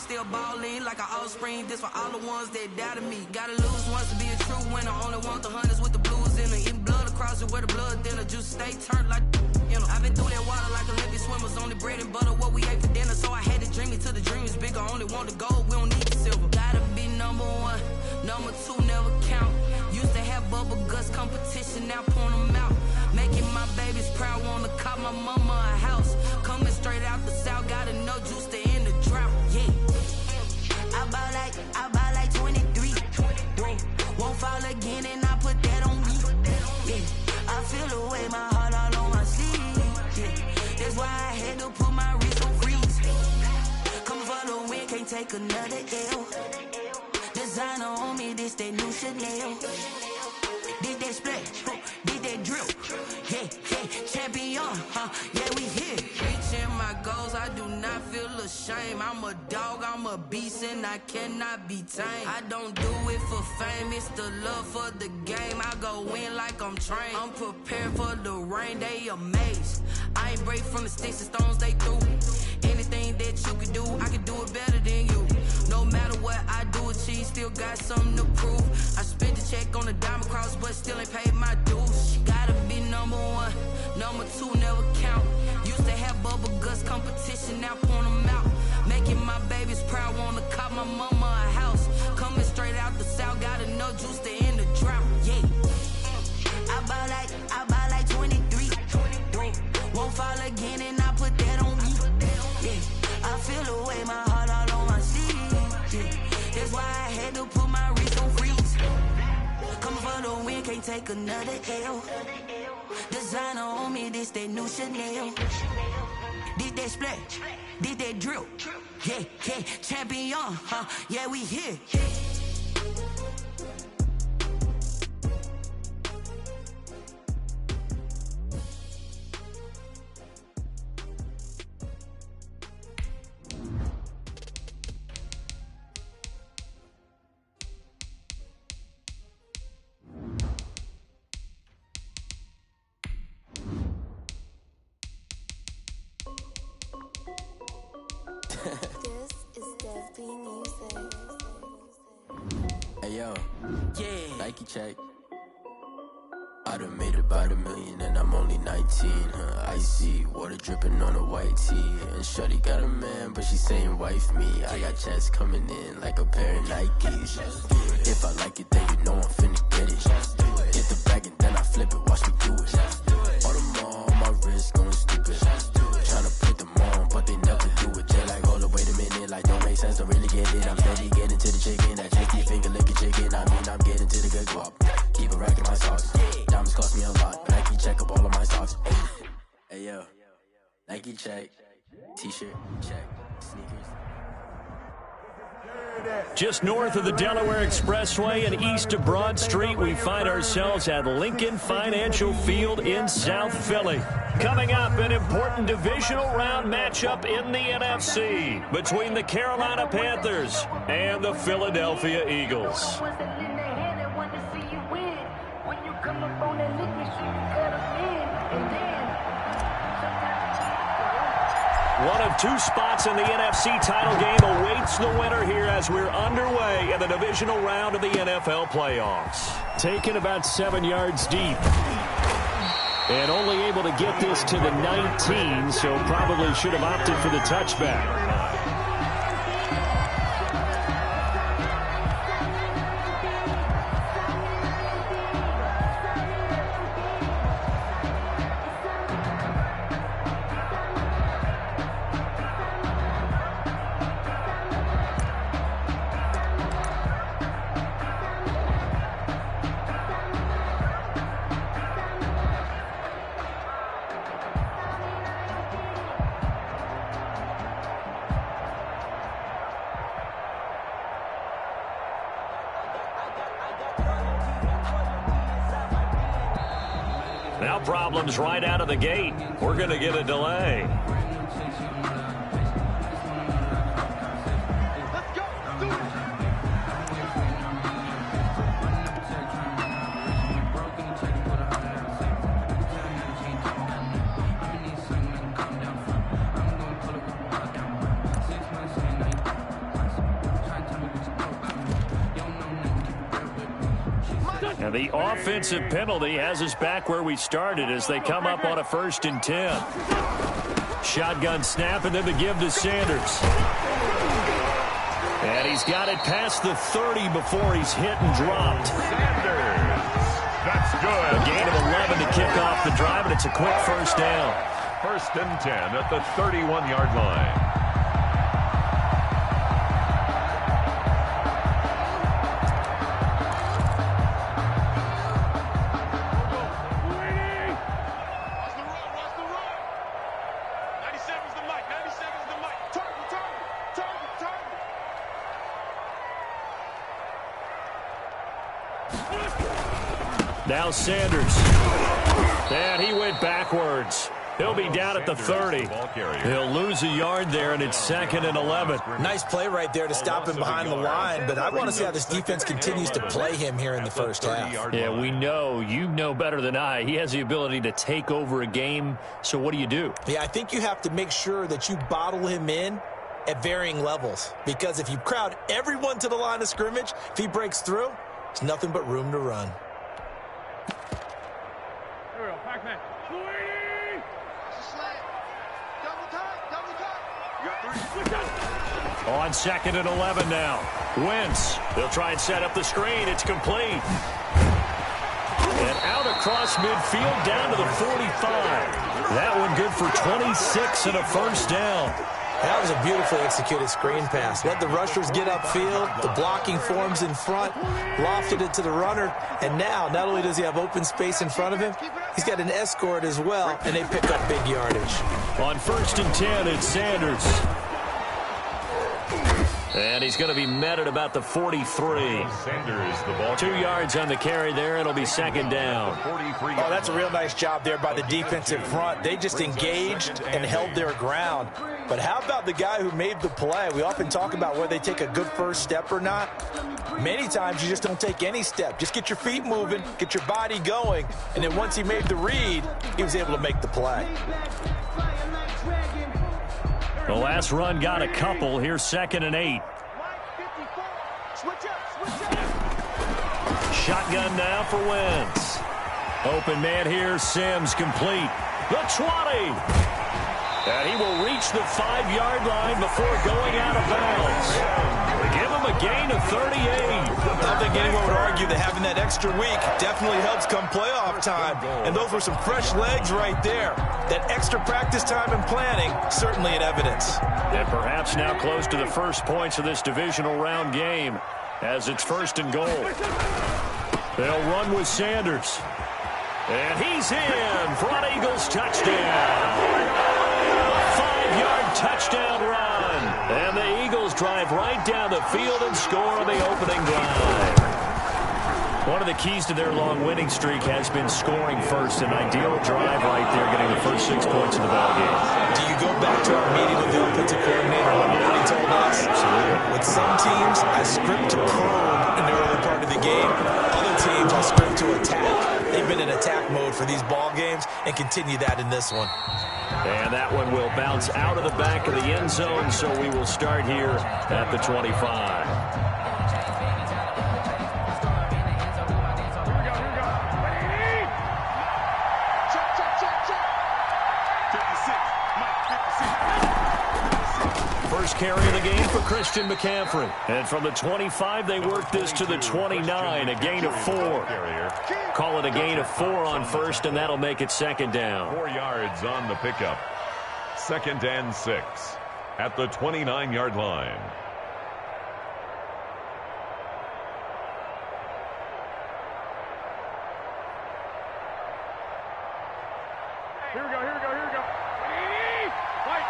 Still ballin' like an offspring. This for all the ones that doubted me. Gotta lose once to be a true winner. Only want the hunters with the blues in her. Eating blood across it where the blood thinner. Juice stay turned like you know. I've been through that water like Olympic swimmers. Only bread and butter what we ate for dinner. So I had to dream it till the dream is bigger. Only want the gold, we don't need the silver. Gotta be number one, number two never count. Used to have bubble guts competition, now point them out. Making my babies proud, wanna cop my mama a house. Coming straight out the south, gotta know juice to end the drought. Yeah. I buy like 23. Won't fall again and I put that on me. Yeah, I feel the way my heart take another L. Designer on me, this that new Chanel. Did that split, did that drill. Yeah, yeah, champion, yeah, we here. Reaching my goals, I do not feel ashamed. I'm a dog, I'm a beast, and I cannot be tamed. I don't do it for fame, it's the love for the game. I go in like I'm trained. I'm prepared for the rain, they amazed. I ain't break from the sticks and stones they threw. Anything that you can do, I can do it better than you. No matter what I do, achieve, still got something to prove. I spent the check on the diamond cross, but still ain't paid my dues. Gotta be number one, number two never count. Used to have bubble guts competition, now point them out. Making my babies proud, wanna cop my mama a house. Coming straight out the south, got enough juice to end the drought. Yeah, I buy like 23. Won't fall again, and I put that on me. Yeah, I feel the way, my heart all on my sleeve. Yeah, that's why I had to put my wrist on freeze. Coming for the win, can't take another L. Designer on me, this that new Chanel. Did that split, did that drill. Yeah, yeah, champion, yeah, we here. Hey yo, yeah. Nike check. I done made about $1 million and I'm only 19. Icy water dripping on a white tee. And shorty got a man, but she saying wife me. I got checks coming in like a pair of Nikes. If I like it, then you know I'm finna get it. Hit the bag and then I flip it, watch me do it. All them on my wrist going stupid. Tryna put them on, but they never do it. They like, hold up, wait a minute, like don't make sense, don't really get it. I'm steady getting to the chicken, that tricky finger licking chicken. I mean, I'm getting to the good guap. Keep a rack in my socks. Diamonds cost me a lot, but Nike check up all of my socks. Hey yo, Nike check, t-shirt check, sneakers. Just north of the Delaware Expressway and east of Broad Street, we find ourselves at Lincoln Financial Field in South Philly. Coming up, an important divisional round matchup in the NFC between the Carolina Panthers and the Philadelphia Eagles. One of two spots in the NFC title game awaits the winner here as we're underway in the divisional round of the NFL playoffs. Taken about 7 yards deep. And only able to get this to the 19, so probably should have opted for the touchback. Now problems right out of the gate. We're going to get a delay. And the offensive penalty has us back where we started as they come up on a 1st and 10. Shotgun snap and then the give to Sanders. And he's got it past the 30 before he's hit and dropped. Sanders. That's good. A gain of 11 to kick off the drive, and it's a quick 1st down. 1st and 10 at the 31-yard line. Now Sanders. And he went backwards. He'll be down at the 30. He'll lose a yard there, and it's 2nd and 11. Nice play right there to stop him behind the line, but I want to see how this defense continues to play him here in the first half. Yeah, we know. You know better than I. He has the ability to take over a game, so what do? Yeah, I think you have to make sure that you bottle him in at varying levels, because if you crowd everyone to the line of scrimmage, if he breaks through, there's nothing but room to run. Here we go, Pac-Man. On 2nd and 11 now. Wentz. They'll try and set up the screen. It's complete. And out across midfield down to the 45. That one good for 26 and a first down. That was a beautifully executed screen pass. Let the rushers get upfield. The blocking forms in front. Lofted it to the runner. And now, not only does he have open space in front of him, he's got an escort as well, and they pick up big yardage. On 1st and 10, it's Sanders. And he's going to be met at about the 43. Sanders, the ball. 2 yards on the carry there. It'll be 2nd down. Oh, that's a real nice job there by the defensive front. They just engaged and held their ground. But how about the guy who made the play? We often talk about whether they take a good first step or not. Many times you just don't take any step. Just get your feet moving, get your body going, and then once he made the read, he was able to make the play. The last run got a couple. Here's 2nd and 8. Shotgun now for Wentz. Open man here, Sims complete. The 20. And he will reach the 5-yard line before going out of bounds. Give him a gain of 38. I don't think anyone would argue that having that extra week definitely helps come playoff time. And those were some fresh legs right there. That extra practice time and planning, certainly in evidence. And perhaps now close to the first points of this divisional round game as it's 1st and goal. They'll run with Sanders. And he's in for an Eagles touchdown. 5-yard touchdown run. And the Eagles drive right down the field and score on the opening drive. One of the keys to their long winning streak has been scoring first. An ideal drive right there, getting the first 6 points of the ballgame. Do you go back to our meeting with the offensive coordinator? Remember what he told us? Absolutely. With some teams, I script to probe in the early part of the game. Other teams, I script to attack. They've been in attack mode for these ball games and continue that in this one. And that one will bounce out of the back of the end zone, so we will start here at the 25. First carry of the game for Christian McCaffrey. And from the 25, they work this to the 29, a gain of 4. Call it a gain of 4 on first, and that'll make it 2nd down. 4 yards on the pickup. 2nd and 6 at the 29-yard line. Here we go. White.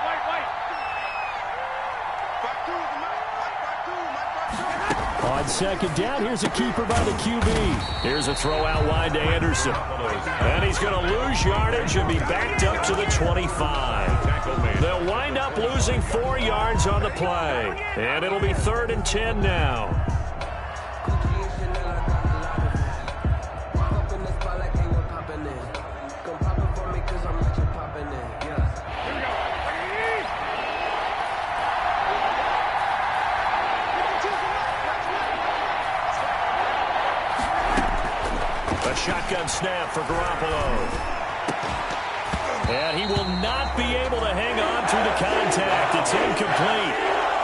On 2nd down, here's a keeper by the QB. Here's a throw out wide to Anderson. And he's going to lose yardage and be backed up to the 25. They'll wind up losing 4 yards on the play. And it'll be 3rd and 10 now. A shotgun snap for Garoppolo. And he will not be able to hang on through the contact. It's incomplete.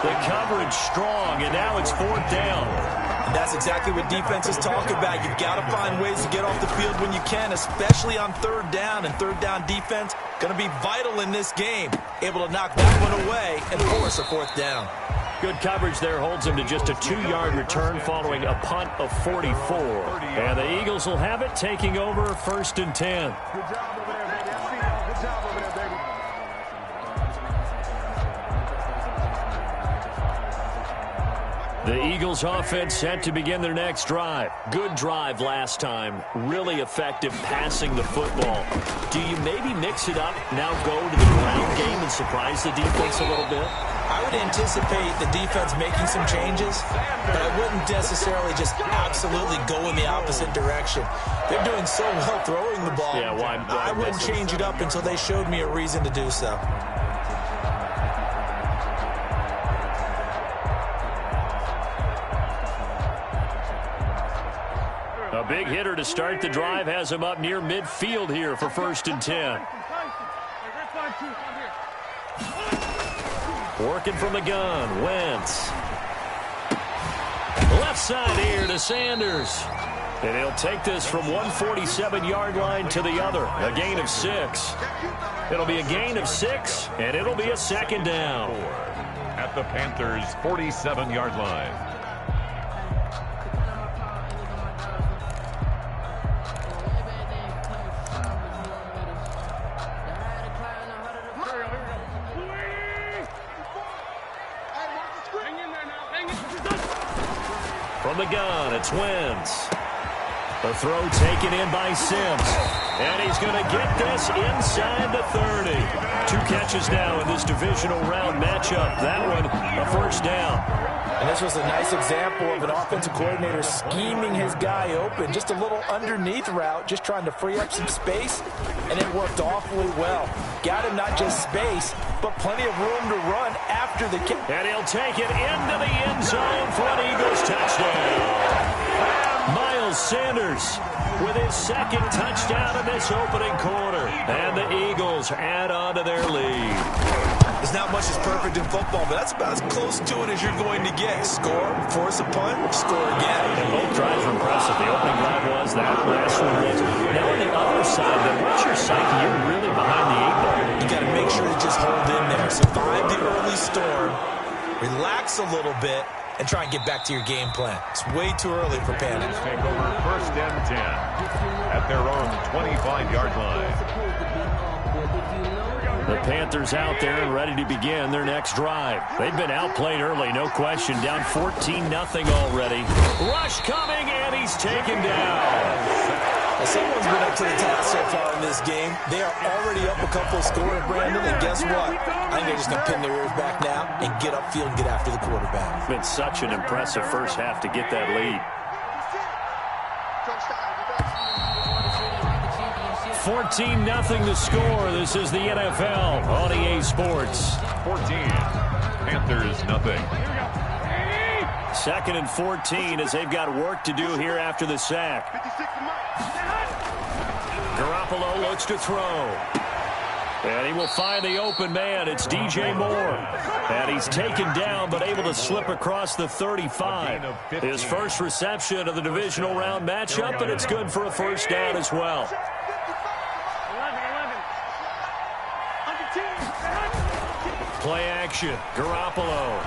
The coverage strong, and now it's 4th down. And that's exactly what defenses talk about. You've got to find ways to get off the field when you can, especially on 3rd down. And 3rd down defense going to be vital in this game. Able to knock that one away and force a 4th down. Good coverage there holds him to just a 2-yard return following a punt of 44. And the Eagles will have it, taking over 1st and 10. Good job over there, baby. I see y'all. Good job over there, baby. The Eagles offense set to begin their next drive. Good drive last time. Really effective passing the football. Do you maybe mix it up, now go to the ground game and surprise the defense a little bit? I would anticipate the defense making some changes, but I wouldn't necessarily just absolutely go in the opposite direction. They're doing so well throwing the ball. Yeah, why I wouldn't change it up until they showed me a reason to do so. A big hitter to start the drive has him up near midfield here for 1st and 10. Working from the gun, Wentz. Left side here to Sanders. And he'll take this from 147-yard line to the other. A gain of 6. It'll be a gain of 6, and it'll be a 2nd down. At the Panthers' 47-yard line. From the gun, it's Wentz. The throw taken in by Sims. And he's going to get this inside the 30. 2 catches now in this divisional round matchup. That one, a 1st down. And this was a nice example of an offensive coordinator scheming his guy open. Just a little underneath route, just trying to free up some space, and it worked awfully well. Got him not just space, but plenty of room to run after the kick. And he'll take it into the end zone for an Eagles touchdown. Miles Sanders with his 2nd touchdown in this opening quarter. And the Eagles add on to their lead. There's not much that's perfect in football, but that's about as close to it as you're going to get. Score, force a punt, score again. And both drives were impressive. The opening drive was, that last one was. Now on the other side, then what's your psyche? You're really behind the 8 ball. You got to make sure to just hold in there. Survive the early storm, relax a little bit, and try and get back to your game plan. It's way too early for panic. Take over 1st and 10 at their own 25-yard line. The Panthers out there and ready to begin their next drive. They've been outplayed early, no question. Down 14-0 already. Rush coming, and he's taken down. Well, someone's been up to the task so far in this game. They are already up a couple scoring, Brandon, and guess what? I think they're just going to pin their ears back now and get upfield and get after the quarterback. It's been such an impressive first half to get that lead. 14-0 the score. This is the NFL on EA Sports. 14. Panthers nothing. 2nd and 14 as they've got work to do here after the sack. Garoppolo looks to throw. And he will find the open man. It's DJ Moore. And he's taken down but able to slip across the 35. His first reception of the divisional round matchup, and it's good for a 1st down as well. Play action. Garoppolo.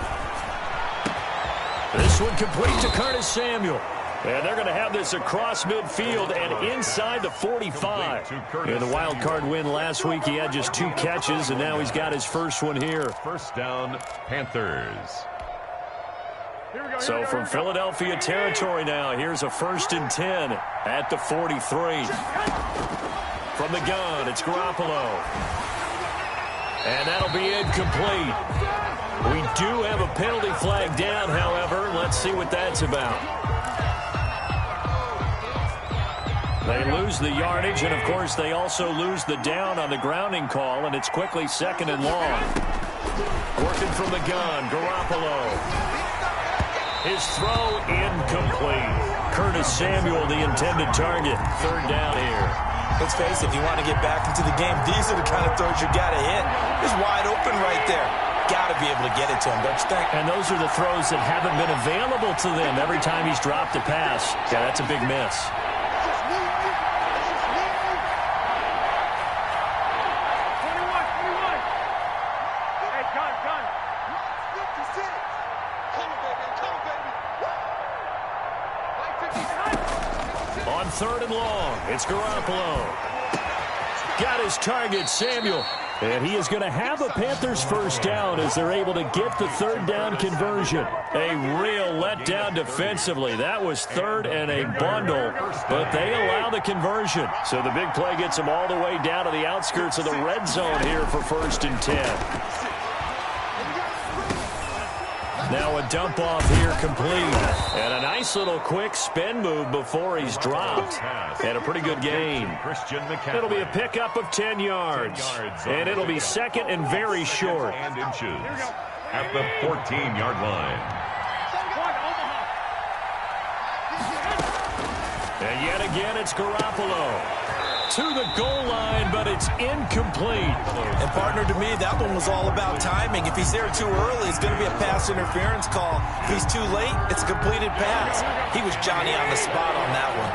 This one complete to Curtis Samuel. And they're going to have this across midfield and inside the 45. In the wild card win last week, he had just 2 catches, and now he's got his first one here. 1st down, Panthers. So from Philadelphia territory now, here's a 1st and 10 at the 43. From the gun, it's Garoppolo. And that'll be incomplete. We do have a penalty flag down, however. Let's see what that's about. They lose the yardage, and, of course, they also lose the down on the grounding call, and it's quickly 2nd and long. Working from the gun, Garoppolo. His throw incomplete. Curtis Samuel, the intended target. 3rd down here. Let's face it, if you want to get back into the game, these are the kind of throws you got to hit. He's wide open right there. Got to be able to get it to him, don't you think? And those are the throws that haven't been available to them every time he's dropped a pass. Yeah, that's a big miss. On 3rd and long, it's Garoppolo. got his target, Samuel. And he is going to have a Panthers first down as they're able to get the third down conversion. A real letdown defensively. That was third and a bundle, but they allow the conversion. So the big play gets them all the way down to the outskirts of the red zone here for 1st and 10. Now a dump off here complete. And a nice little quick spin move before he's dropped. And a pretty good gain. It'll be a pickup of 10 yards. And it'll be second and very short. And inches at the 14-yard line. And yet again, it's Garoppolo. To the goal line, but it's incomplete. And, partner, to me, that one was all about timing. If he's there too early, it's going to be a pass interference call. If he's too late, it's a completed pass. He was Johnny on the spot on that one.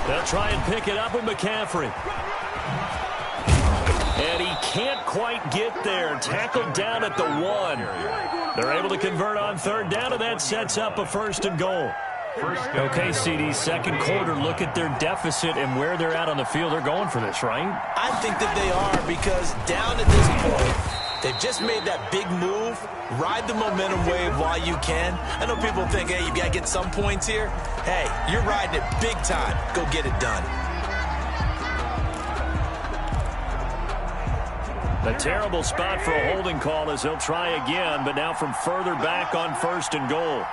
They'll try and pick it up with McCaffrey. And he can't quite get there. Tackled down at the 1. They're able to convert on third down, and that sets up a 1st and goal. Okay, CD, second quarter, look at their deficit and where they're at on the field. They're going for this, right? I think that they are, because down at this point, they've just made that big move. Ride the momentum wave while you can. I know people think, hey, you got to get some points here. Hey, you're riding it big time. Go get it done. A terrible spot for a holding call as he'll try again, but now from further back on 1st and goal.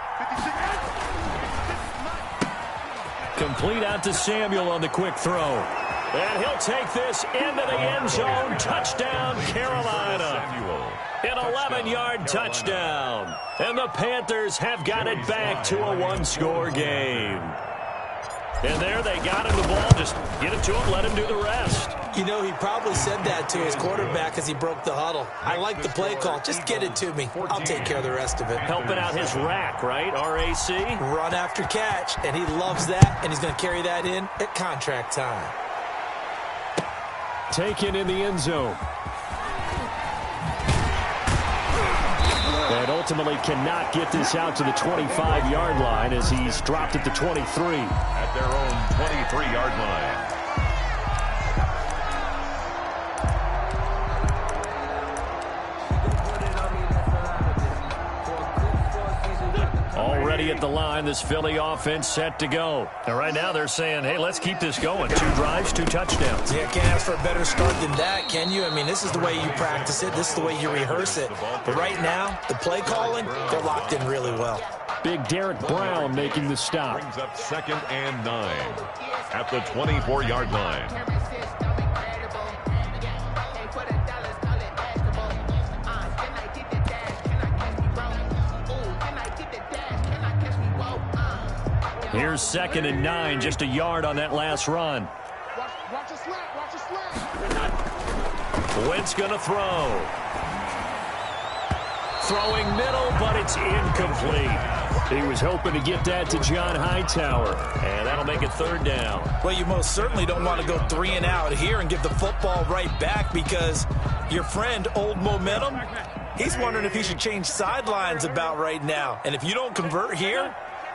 Complete out to Samuel on the quick throw. And he'll take this into the end zone. Touchdown, Carolina. An 11-yard touchdown. And the Panthers have got it back to a one-score game. And there they got him the ball. Just get it to him, let him do the rest. You know, he probably said that to his quarterback as he broke the huddle. I like the play call. Just get it to me. I'll take care of the rest of it. Helping out his rack, right? R-A-C? Run after catch, and he loves that, and he's going to carry that in at contract time. Taken in the end zone. And ultimately cannot get this out to the 25-yard line as he's dropped at the 23. At their own 23-yard line. Already at the line, this Philly offense set to go. And right now they're saying, hey, let's keep this going. 2 drives, 2 touchdowns. Yeah, can't ask for a better start than that, can you? I mean, this is the way you practice it. This is the way you rehearse it. But right now, the play calling, they're locked in really well. Big Derek Brown making the stop. Brings up 2nd and 9 at the 24-yard line. Here's 2nd and 9, just a yard on that last run. Watch the slant, watch the slant. Wentz gonna throw. Throwing middle, but it's incomplete. He was hoping to get that to John Hightower, and that'll make it 3rd down. Well, you most certainly don't want to go 3 and out here and give the football right back, because your friend, Old Momentum, he's wondering if he should change sidelines about right now. And if you don't convert here,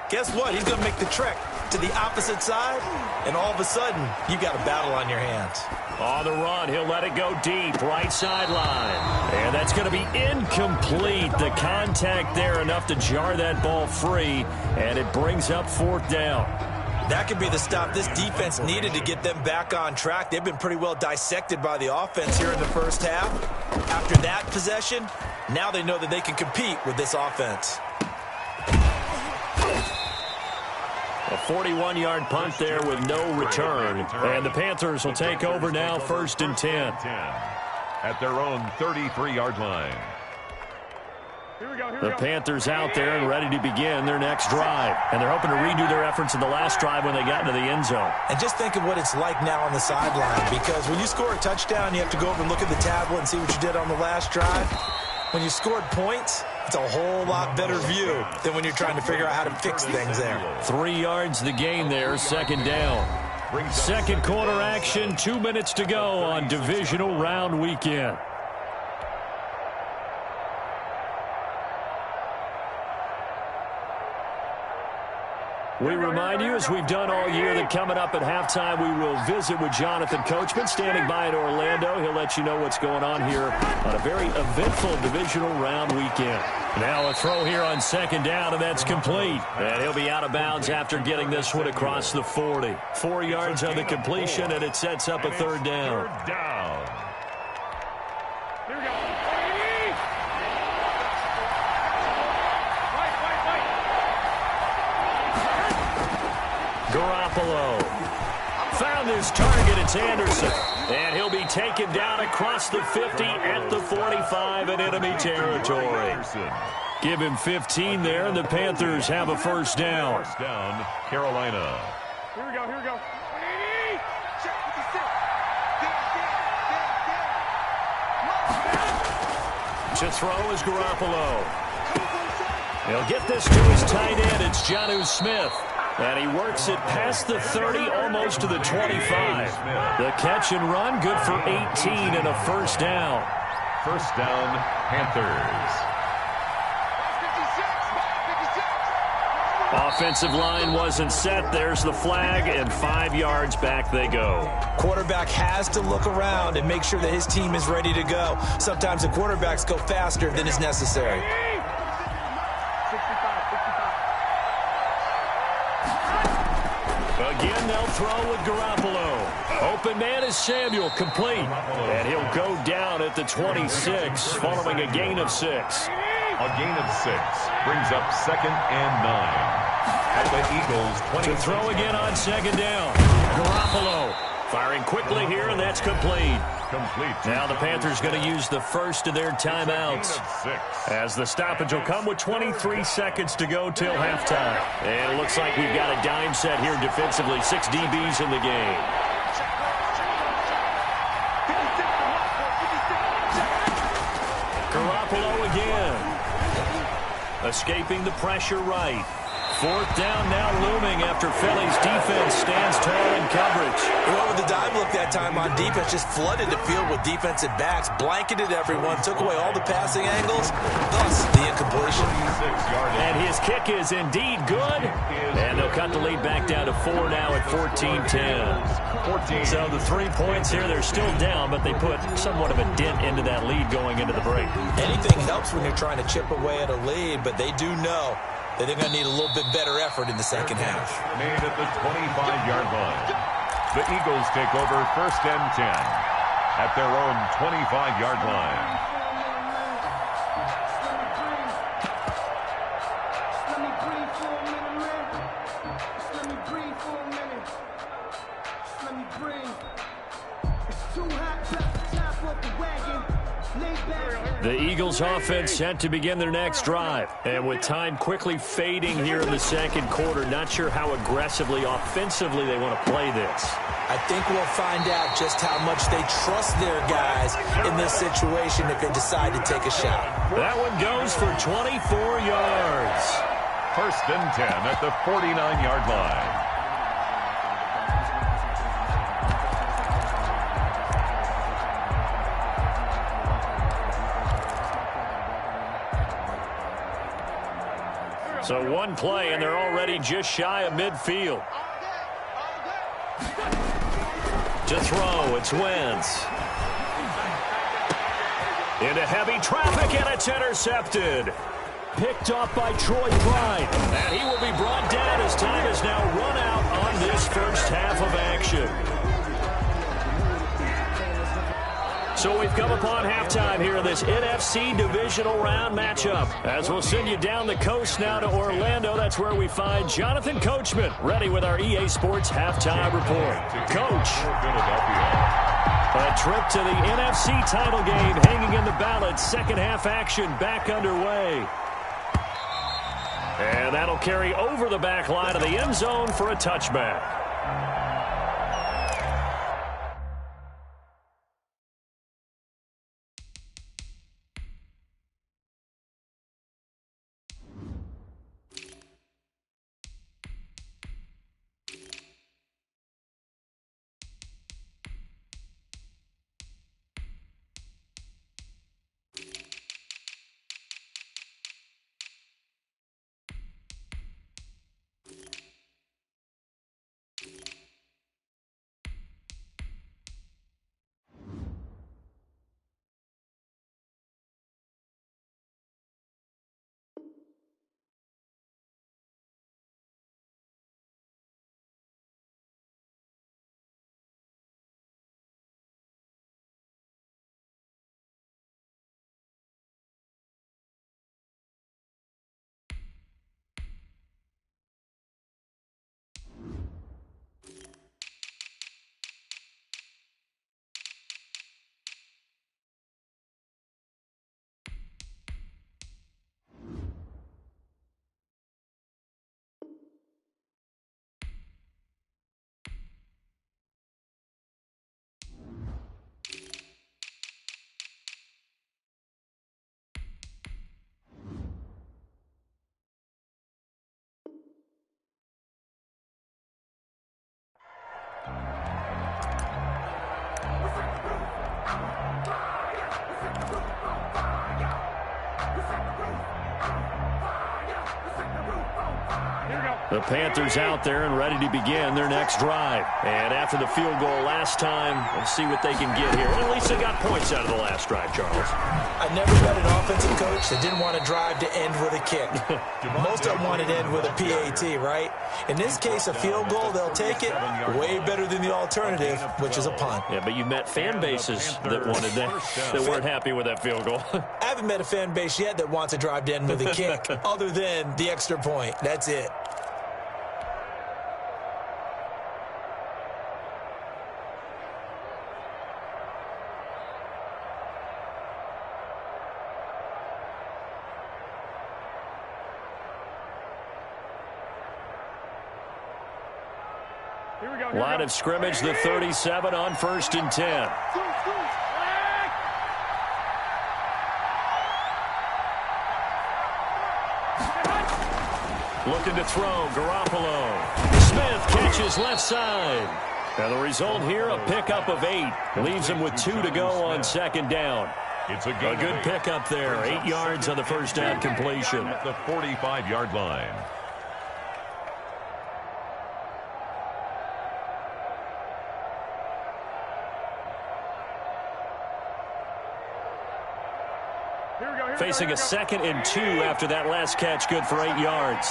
guess what? He's going to make the trek to the opposite side, and all of a sudden, you got a battle on your hands. On the run, he'll let it go deep, right sideline. And that's going to be incomplete. The contact there enough to jar that ball free, and it brings up 4th down. That could be the stop this defense needed to get them back on track. They've been pretty well dissected by the offense here in the first half. After that possession, now they know that they can compete with this offense. A 41-yard punt there with no return. And the Panthers will take over now, 1st and 10. At their own 33-yard line. The Panthers out there and ready to begin their next drive. And they're hoping to redo their efforts in the last drive when they got into the end zone. And just think of what it's like now on the sideline, because when you score a touchdown, you have to go over and look at the tablet and see what you did on the last drive. When you scored points, it's a whole lot better view than when you're trying to figure out how to fix things there. 3 yards the gain there, 2nd down. Second quarter action, 2 minutes to go on divisional round weekend. We remind you, as we've done all year, that coming up at halftime, we will visit with Jonathan Coachman, standing by in Orlando. He'll let you know what's going on here on a very eventful divisional round weekend. Now a throw here on second down, and that's complete. And he'll be out of bounds after getting this one across the 40. 4 yards on the completion, and it sets up a third down. Third down. Here we go. Garoppolo found his target. It's Anderson. And he'll be taken down across the 50 at the 45 in enemy territory. Give him 15 there, and the Panthers have a first down. First down, Carolina. Here we go, here we go. To throw is Garoppolo. He'll get this to his tight end. It's Jonnu Smith. And he works it past the 30, almost to the 25. The catch and run, good for 18 and a first down. First down, Panthers. Offensive line wasn't set. There's the flag, and 5 yards back they go. Quarterback has to look around and make sure that his team is ready to go. Sometimes the quarterbacks go faster than is necessary. Again, they'll throw with Garoppolo. Open man is Samuel, complete. And he'll go down at the 26, following a gain of 6. A gain of 6 brings up 2nd and 9. At the Eagles' 20. To throw again on second down. Garoppolo firing quickly here, and that's complete. Complete. Now the Panthers going to use the first of their timeouts, as the stoppage will come with 23 seconds to go till halftime. And it looks like we've got a dime set here defensively. 6 DBs in the game. Garoppolo again. Escaping the pressure right. 4th down now looming after Philly's defense stands tall in coverage. Well, with the dime look that time on defense, just flooded the field with defensive backs, blanketed everyone, took away all the passing angles, thus the incompletion. And his kick is indeed good. And they'll cut the lead back down to 4 now at 14-10. So the 3 points here, they're still down, but they put somewhat of a dent into that lead going into the break. Anything helps when you're trying to chip away at a lead, but they do know that they're going to need a little bit better effort in the second half. Made at the 25-yard line. The Eagles take over 1st and 10 at their own 25-yard line. The Eagles offense set to begin their next drive. And with time quickly fading here in the second quarter, not sure how aggressively, offensively they want to play this. I think we'll find out just how much they trust their guys in this situation if they decide to take a shot. That one goes for 24 yards. 1st and 10 at the 49-yard line. So one play, and they're already just shy of midfield. To throw, it's Wentz. Into heavy traffic, and it's intercepted. Picked off by Troy Pride. And he will be brought down as time has now run out on this first half of action. So we've come upon halftime here in this NFC divisional round matchup. As we'll send you down the coast now to Orlando, that's where we find Jonathan Coachman, ready with our EA Sports halftime report. Coach, a trip to the NFC title game hanging in the balance. Second half action back underway. And that'll carry over the back line of the end zone for a touchback. The Panthers out there and ready to begin their next drive. And after the field goal last time, let's see what they can get here. At least they got points out of the last drive, Charles. I never met an offensive coach that didn't want to drive to end with a kick. Most of them wanted to end with a PAT, right? In this case, a field goal, they'll take it. Way better than the alternative, which is a punt. Yeah, but you've met fan bases that wanted that weren't happy with that field goal. I haven't met a fan base yet that wants to drive to end with a kick other than the extra point. That's it. Line of scrimmage, the 37 on 1st and 10. Looking to throw, Garoppolo. Smith catches left side. And the result here, a pickup of 8. Leaves him with 2 to go on 2nd down. It's a good pickup there. 8 yards on the first down completion. At the 45-yard line. Facing a 2nd and 2 after that last catch, good for 8 yards.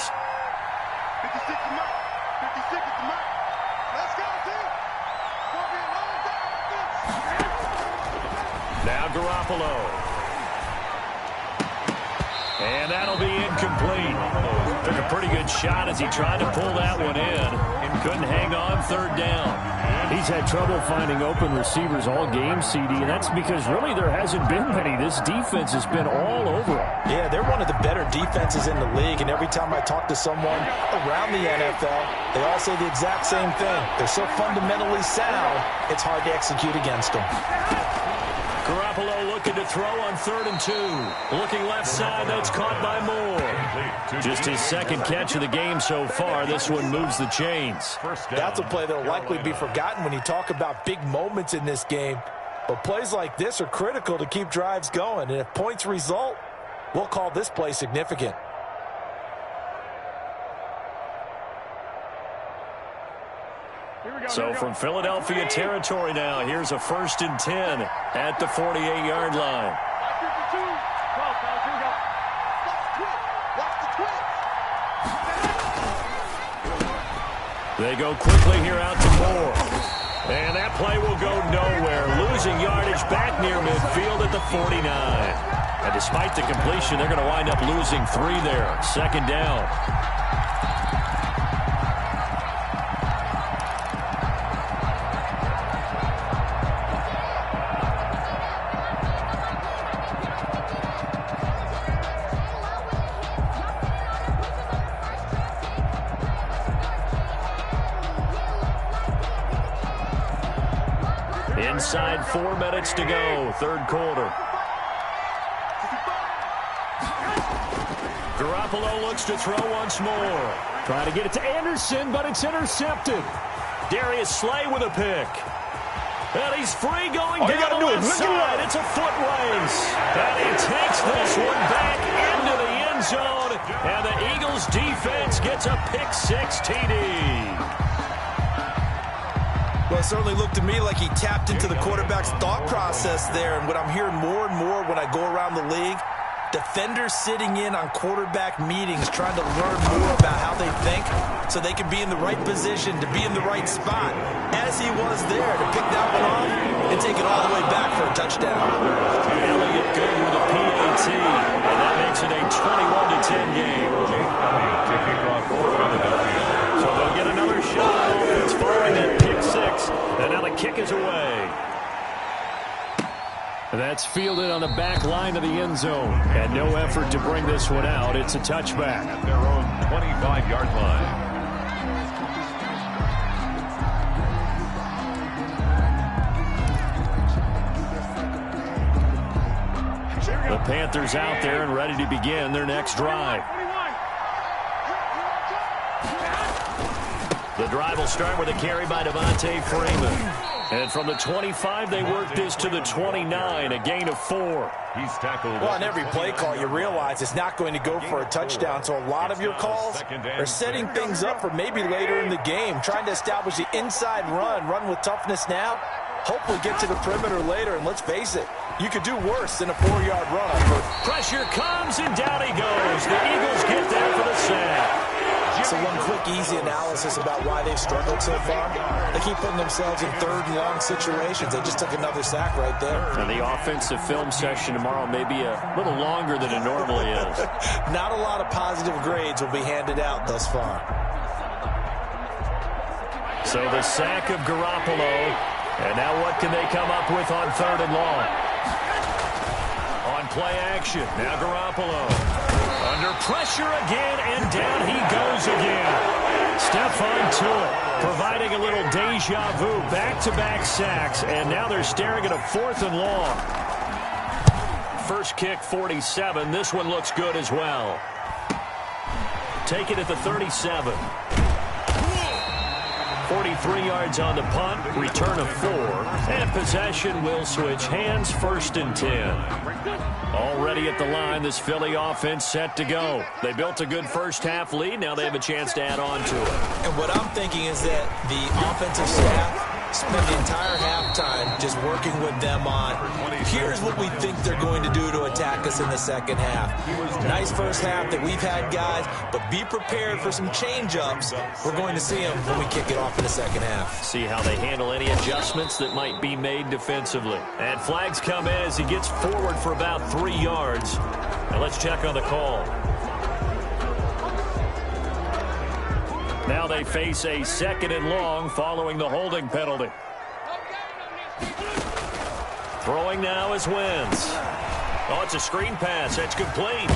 56 is mine. 56 is mine. Let's go, team. Gonna be a long time. Now Garoppolo. And that'll be incomplete. Took a pretty good shot as he tried to pull that one in. Couldn't hang on 3rd down. He's had trouble finding open receivers all game, CD, and that's because really there hasn't been many. This defense has been all over him. Yeah, they're one of the better defenses in the league, and every time I talk to someone around the NFL, they all say the exact same thing. They're so fundamentally sound, it's hard to execute against them. Garoppolo looking to throw on 3rd and 2. Looking left side, that's caught by Moore. Just his 2nd catch of the game so far. This one moves the chains. That's a play that will likely be forgotten when you talk about big moments in this game. But plays like this are critical to keep drives going. And if points result, we'll call this play significant. So from Philadelphia territory now, here's a 1st and 10 at the 48-yard line. They go quickly here out to Moore. And that play will go nowhere. Losing yardage back near midfield at the 49. And despite the completion, they're going to wind up losing 3 there. 2nd down. Inside 4 minutes to go, 3rd quarter. Garoppolo looks to throw once more. Trying to get it to Anderson, but it's intercepted. Darius Slay with a pick. And he's free going down the left side. It's a foot race. And he takes this one back into the end zone. And the Eagles defense gets a pick 6 TD. Well, it certainly looked to me like he tapped into the quarterback's thought process there. And what I'm hearing more and more when I go around the league, defenders sitting in on quarterback meetings trying to learn more about how they think so they can be in the right position to be in the right spot, as he was there to pick that one off and take it all the way back for a touchdown. Elliott good with a PAT, and that makes it a 21-10 game. So they'll get another shot. It's following that pick 6, and now the kick is away. That's fielded on the back line of the end zone. And no effort to bring this one out. It's a touchback. At their own 25-yard line. The Panthers out there and ready to begin their next drive. The drive will start with a carry by Devontae Freeman. And from the 25, they work this to the 29, a gain of 4. He's tackled. Well, on every play call, you realize it's not going to go for a touchdown. So a lot of your calls are setting things up for maybe later in the game, trying to establish the inside run with toughness now, hopefully get to the perimeter later. And let's face it, you could do worse than a 4-yard run on first. Pressure comes, and down he goes. The Eagles get there for the sack. So one quick, easy analysis about why they've struggled so far. They keep putting themselves in third and long situations. They just took another sack right there. And the offensive film session tomorrow may be a little longer than it normally is. Not a lot of positive grades will be handed out thus far. So the sack of Garoppolo. And now what can they come up with on third and long? On play action. Now Garoppolo. Under pressure again, and down he goes again. Stephon Tuitt providing a little deja vu. Back-to-back sacks, and now they're staring at a 4th and long. First kick, 47. This one looks good as well. Take it at the 37. 43 yards on the punt, return of 4, and possession will switch hands, 1st and 10. Already at the line, this Philly offense set to go. They built a good first-half lead. Now they have a chance to add on to it. And what I'm thinking is that the offensive staff spent the entire halftime just working with them on, here's what we think they're going to do to attack us in the second half. Nice first half that we've had, guys, but be prepared for some change-ups. We're going to see them when we kick it off in the second half. See how they handle any adjustments that might be made defensively. And flags come in as he gets forward for about 3 yards. Now let's check on the call. Now they face a 2nd and long following the holding penalty. Throwing now is Wentz. Oh, it's a screen pass. That's complete.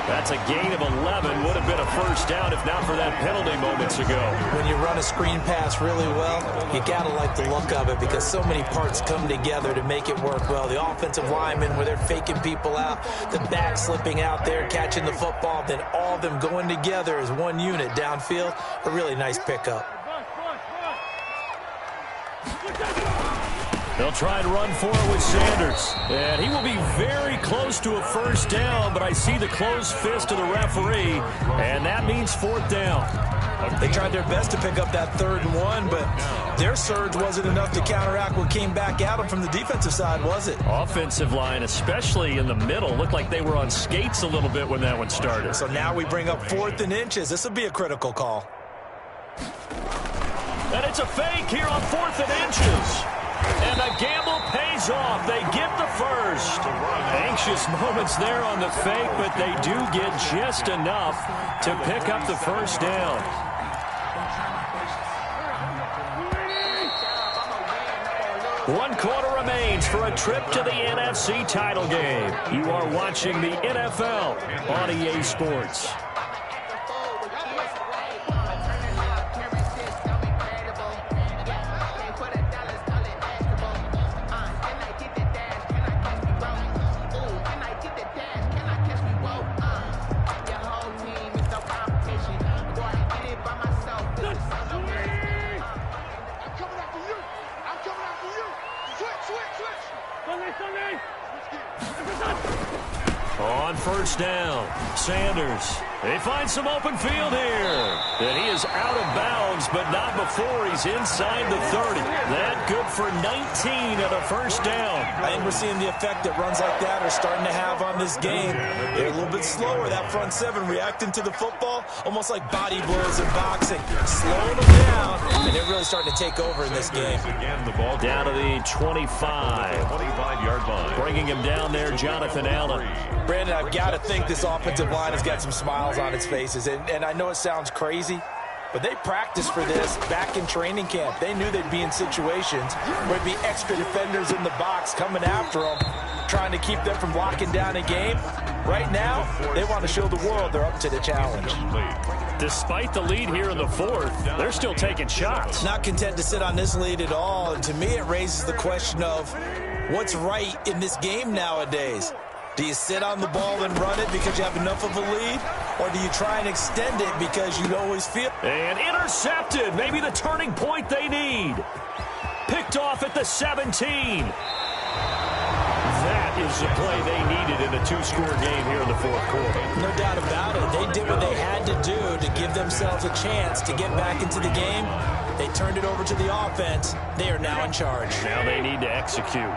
That's a gain of 11. Would have been a first down if not for that penalty moments ago. When you run a screen pass really well, you got to like the look of it because so many parts come together to make it work well. The offensive linemen, where they're faking people out, the back slipping out there, catching the football, then all of them going together as one unit downfield. A really nice pickup. They'll try and run for it with Sanders. And he will be very close to a first down, but I see the closed fist of the referee, and that means 4th down. They tried their best to pick up that 3rd and 1, but their surge wasn't enough to counteract what came back at them from the defensive side, was it? Offensive line, especially in the middle, looked like they were on skates a little bit when that one started. So now we bring up 4th and inches. This will be a critical call. And it's a fake here on 4th and inches. And the gamble pays off. They get the first. Anxious moments there on the fake, but they do get just enough to pick up the first down. One quarter remains for a trip to the NFC title game. You are watching the NFL on EA Sports. On first down, Sanders. They find some open field here. And he is out of bounds, but not before he's inside the 30. That good for 19 at a first down. I think we're seeing the effect that runs like that are starting to have on this game. They're a little bit slower, that front 7, reacting to the football, almost like body blows in boxing. Slowing them down, and they're really starting to take over in this game. Down to the 25. 25-yard line. Bringing him down there, Jonathan Allen. Brandon, I've got to think this offensive line has got some smiles on its faces. And I know it sounds crazy, but they practiced for this back in training camp. They knew they'd be in situations where there'd be extra defenders in the box coming after them, trying to keep them from locking down a game. Right now, they want to show the world they're up to the challenge. Despite the lead here in the 4th, they're still taking shots. Not content to sit on this lead at all. And to me, it raises the question of what's right in this game nowadays. Do you sit on the ball and run it because you have enough of a lead? or do you try and extend it because you always feel... And intercepted. Maybe the turning point they need. Picked off at the 17. That is the play they needed in a two-score game here in the fourth quarter. No doubt about it. They did what they had to do to give themselves a chance to get back into the game. They turned it over to the offense. They are now in charge. Now they need to execute.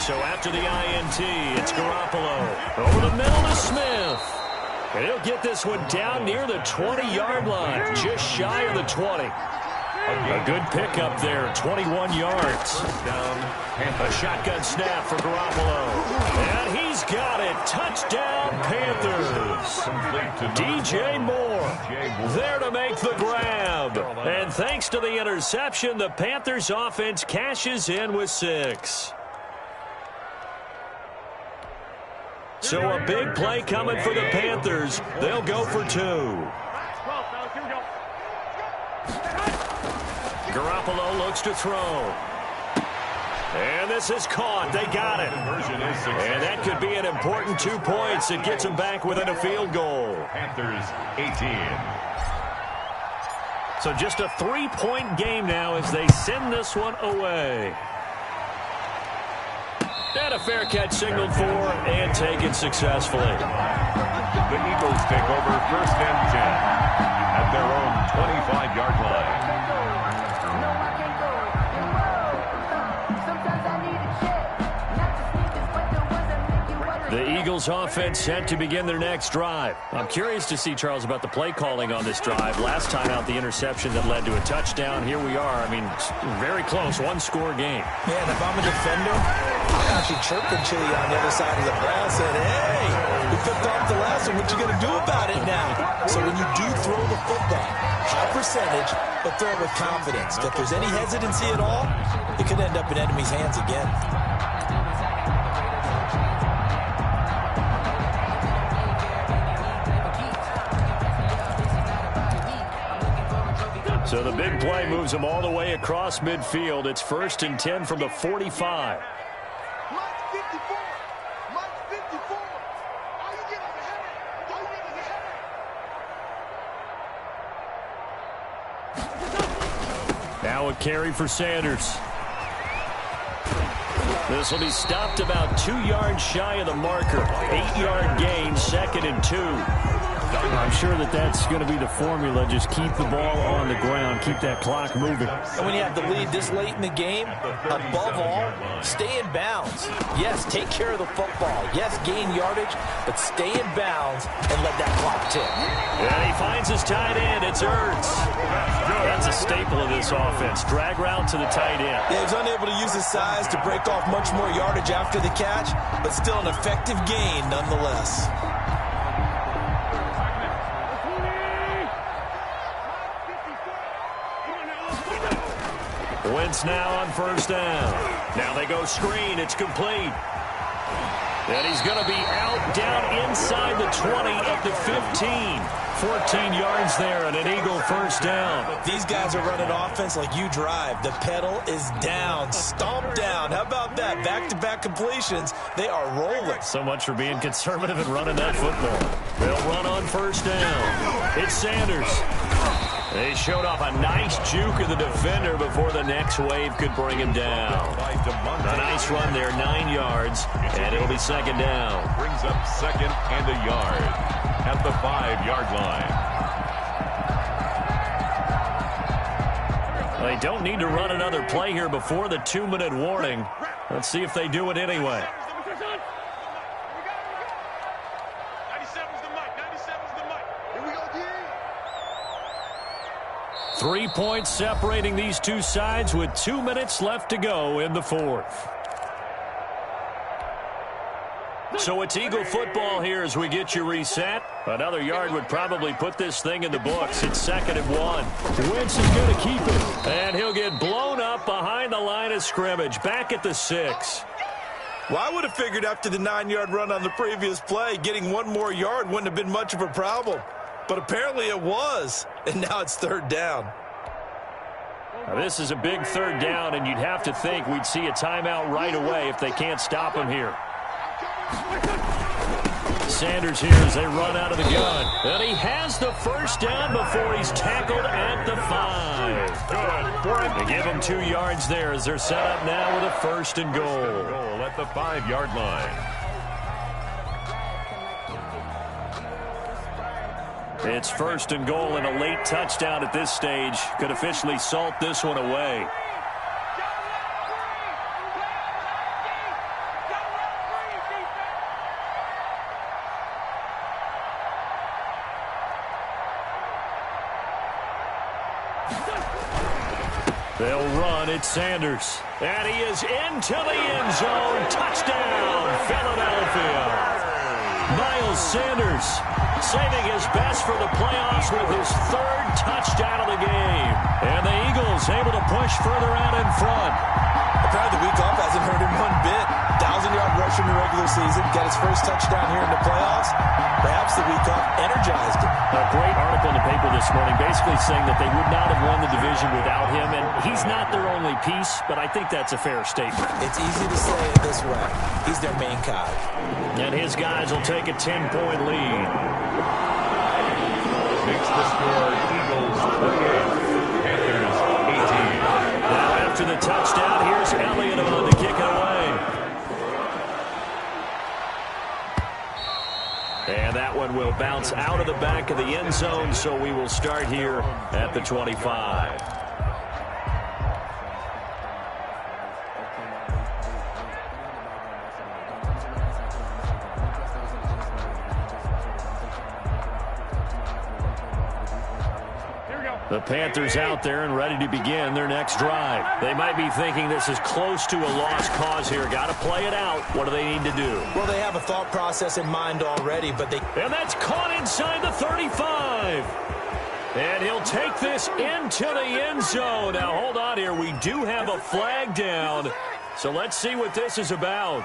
So after the INT, it's Garoppolo. Over the middle to Smith. And he'll get this one down near the 20-yard line, just shy of the 20. A good pickup there, 21 yards. A shotgun snap for Garoppolo. And he's got it. Touchdown, Panthers. DJ Moore there to make the grab. And thanks to the interception, the Panthers offense cashes in with 6. So a big play coming for the Panthers. They'll go for 2. Garoppolo looks to throw. And this is caught. They got it. And that could be an important 2 points. It gets them back within a field goal. Panthers 18. So just a 3-point game now as they send this one away. And a fair catch signaled for and taken successfully. The Eagles take over 1st and 10 at their own 25-yard line. The Eagles offense set to begin their next drive. I'm curious to see, Charles, about the play calling on this drive. Last time out, the interception that led to a touchdown. Here we are. I mean, very close, 1-score game. Man, if I'm a defender, I'm actually chirping Chili on the other side of the brass saying, hey, we picked off the last one. What you going to do about it now? So when you do throw the football, high percentage, but throw it with confidence. If there's any hesitancy at all, it could end up in enemy's hands again. So the big play moves them all the way across midfield. It's 1st and 10 from the 45. Now a carry for Sanders. This will be stopped about 2 yards shy of the marker. 8-yard gain, 2nd and 2. I'm sure that's going to be the formula. Just keep the ball on the ground. Keep that clock moving. And when you have the lead this late in the game, above all, stay in bounds. Yes, take care of the football. Yes, gain yardage, but stay in bounds and let that clock tick. And he finds his tight end. It's Ertz. That's a staple of this offense. Drag route to the tight end. Yeah, he's unable to use his size to break off much more yardage after the catch, but still an effective gain nonetheless. Wentz now on 1st down. Now they go screen. It's complete. And he's going to be out down inside the 20 at the 15. 14 yards there and an Eagle 1st down. These guys are running offense like you drive. The pedal is down, stomp down. How about that? Back-to-back completions. They are rolling. So much for being conservative and running that football. They'll run on 1st down. It's Sanders. They showed off a nice juke of the defender before the next wave could bring him down. A nice run there, 9 yards, and it'll be 2nd down. Brings up 2nd and a yard at the 5-yard line. They don't need to run another play here before the 2-minute warning. Let's see if they do it anyway. 3 points separating these two sides with 2 minutes left to go in the 4th. So it's Eagle football here as we get you reset. Another yard would probably put this thing in the books. It's 2nd and 1. Wentz is going to keep it. And he'll get blown up behind the line of scrimmage. Back at the 6. Well, I would have figured after the 9-yard run on the previous play, getting 1 more yard wouldn't have been much of a problem. But apparently it was, and now it's 3rd down. Now this is a big 3rd down, and you'd have to think we'd see a timeout right away if they can't stop him here. Sanders here as they run out of the gun. And he has the first down before he's tackled at the 5. Good. They give him 2 yards there as they're set up now with a first and goal. At the 5-yard line. It's first and goal, and a late touchdown at this stage could officially salt this one away. They'll run. It's Sanders. And he is into the end zone. Touchdown, Philadelphia. Miles Sanders saving his best for the playoffs with his 3rd touchdown of the game. And the Eagles able to push further out in front. Apparently the week off hasn't hurt him one bit. 1,000-yard rush in the regular season. Got his first touchdown here in the playoffs. Perhaps the week off energized him. A great article in the paper this morning basically saying that they would not have won the division without him. And he's not their only piece, but I think that's a fair statement. It's easy to say it this way. He's their main cog. And his guys will take a 10-point lead. Makes the score Eagles 28, Panthers 18. Now after the touchdown, here's Elliott on to kick it away. And that one will bounce out of the back of the end zone, so we will start here at the 25. The Panthers out there and ready to begin their next drive. They might be thinking this is close to a lost cause here. Got to play it out. What do they need to do? Well, they have a thought process in mind already, but they... And that's caught inside the 35. And he'll take this into the end zone. Now, hold on here. We do have a flag down. So let's see what this is about.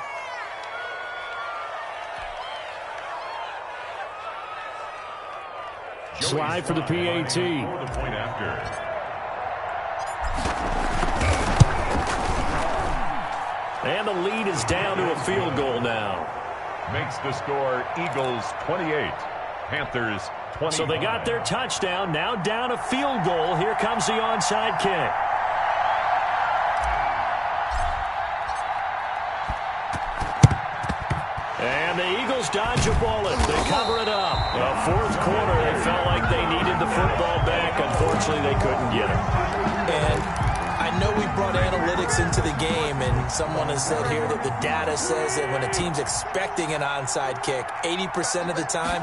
Slide for the PAT. For the point after. And the lead is down to a field goal now. Makes the score Eagles 28, Panthers 20. So they got their touchdown. Now down a field goal. Here comes the onside kick. And the Eagles dodge a bullet. They cover it up. The 4th quarter, they felt like they needed the football back. Unfortunately, they couldn't get it. And I know we brought analytics into the game, and someone has said here that the data says that when a team's expecting an onside kick, 80% of the time,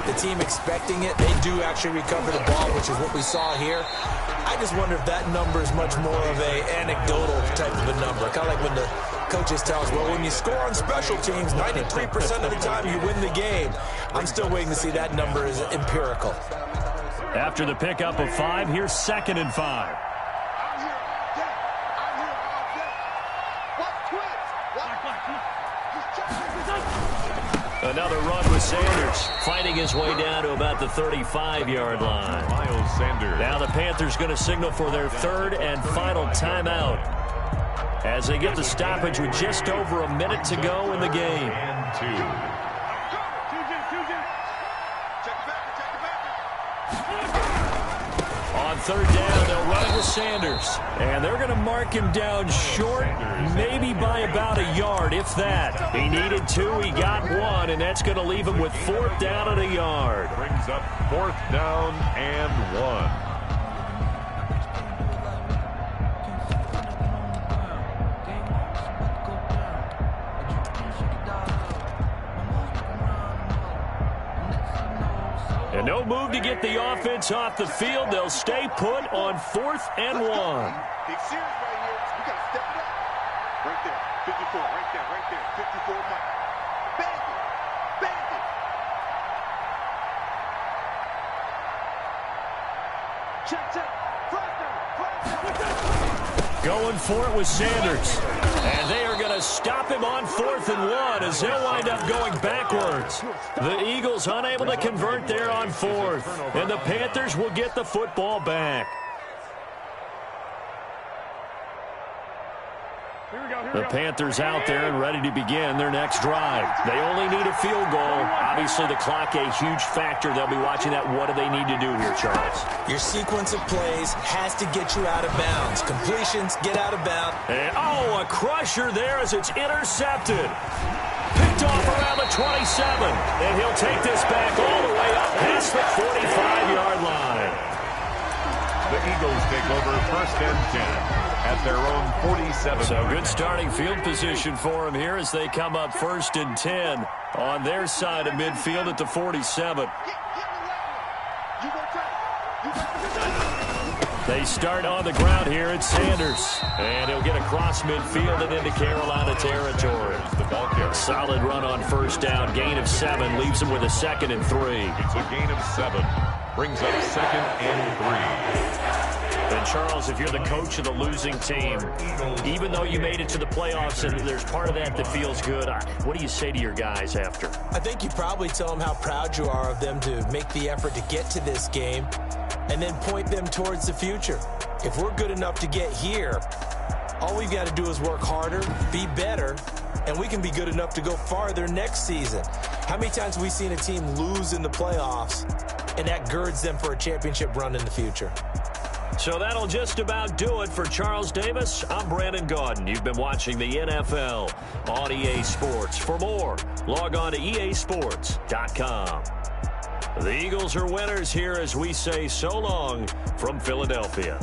the team expecting it, they do actually recover the ball, which is what we saw here. I just wonder if that number is much more of a anecdotal type of a number. Kind of like when the coaches tell us, well, when you score on special teams, 93% of the time you win the game. I'm still waiting to see that number is empirical. After the pickup of 5, here's 2nd and 5. Another run with Sanders, fighting his way down to about the 35-yard line. Miles Sanders. Now the Panthers going to signal for their 3rd and final timeout as they get the stoppage with just over a minute to go in the game. And 2. On 3rd down, they'll run it with Sanders. And they're going to mark him down short, maybe by about a yard, if that. He needed 2, he got 1, and that's going to leave him with 4th down and a yard. Brings up 4th down and 1. And no move to get the offense off the field. They'll stay put on 4th and 1. Big series right here. We got to step it up. Right there. 54. Right there. 54 Mike. Bandit. Check. Going for it with Sanders. And they are going to stop him on 4th and 1 as they'll wind up going backwards. The Eagles unable to convert there on 4th. And the Panthers will get the football back. Here we The Panthers out there and ready to begin their next drive. They only need a field goal. Obviously, the clock a huge factor. They'll be watching that. What do they need to do here, Charles? Your sequence of plays has to get you out of bounds. Completions, get out of bounds. And, a crusher there as it's intercepted. Picked off around the 27. And he'll take this back all the way up past the 45-yard line. The Eagles take over first and 10 at their own 47. So good starting field position for them here as they come up first and 10 on their side of midfield at the 47. They start on the ground here at Sanders. And he'll get across midfield and into Carolina territory. Solid run on first down. Gain of 7 leaves him with a 2nd and 3. It's a gain of 7. Brings up 2nd and 3. And, Charles, if you're the coach of the losing team, even though you made it to the playoffs and there's part of that that feels good, what do you say to your guys after? I think you probably tell them how proud you are of them to make the effort to get to this game and then point them towards the future. If we're good enough to get here, all we've got to do is work harder, be better, and we can be good enough to go farther next season. How many times have we seen a team lose in the playoffs, and that girds them for a championship run in the future? So that'll just about do it for Charles Davis. I'm Brandon Gaudin. You've been watching the NFL on EA Sports. For more, log on to easports.com. The Eagles are winners here as we say so long from Philadelphia.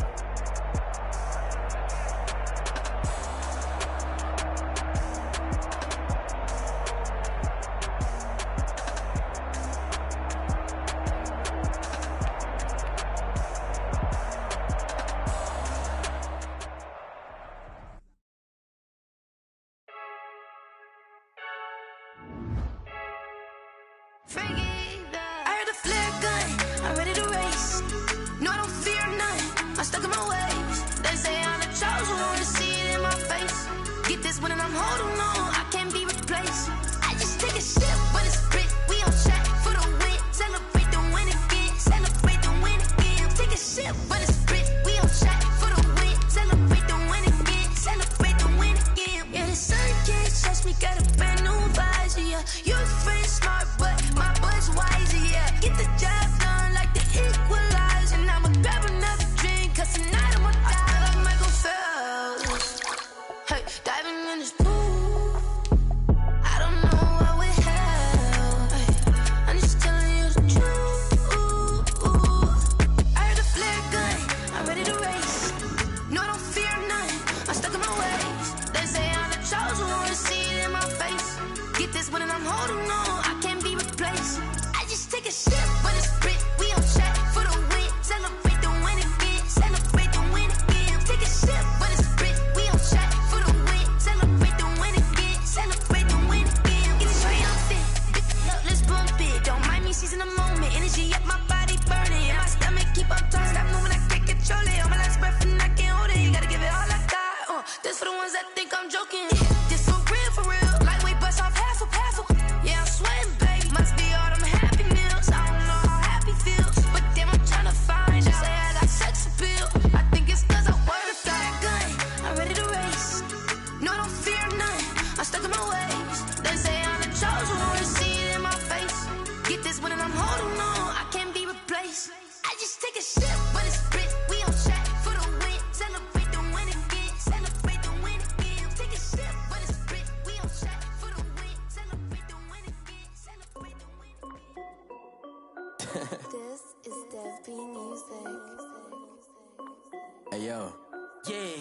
Hey yo,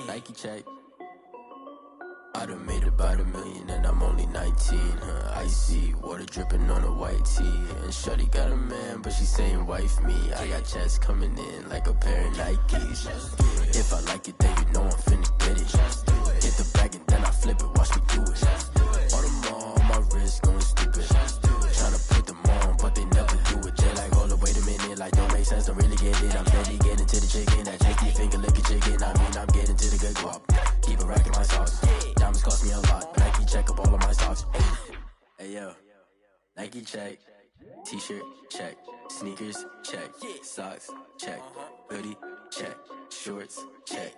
Nike check. I done made about $1 million and I'm only 19. Icy water dripping on a white tee. And shorty got a man, but she saying wife me. I got checks coming in like a pair of Nikes. If I like it, then you know I'm finna get it. Hit the bag and then I flip it, watch me do it. On them all, my wrist going stupid. Tryna put them on, but they never do it. They're like, hold up, wait a minute, like don't make sense, don't really get it. I'm steady getting to the chicken, that tasty finger licking chicken. I mean, I'm getting to the good guap. Keep a rack in my sauce. Diamonds cost me a lot. Nike check up all of my socks. Hey yo, Nike check. T-shirt check. Sneakers check. Socks check. Hoodie check. Shorts check.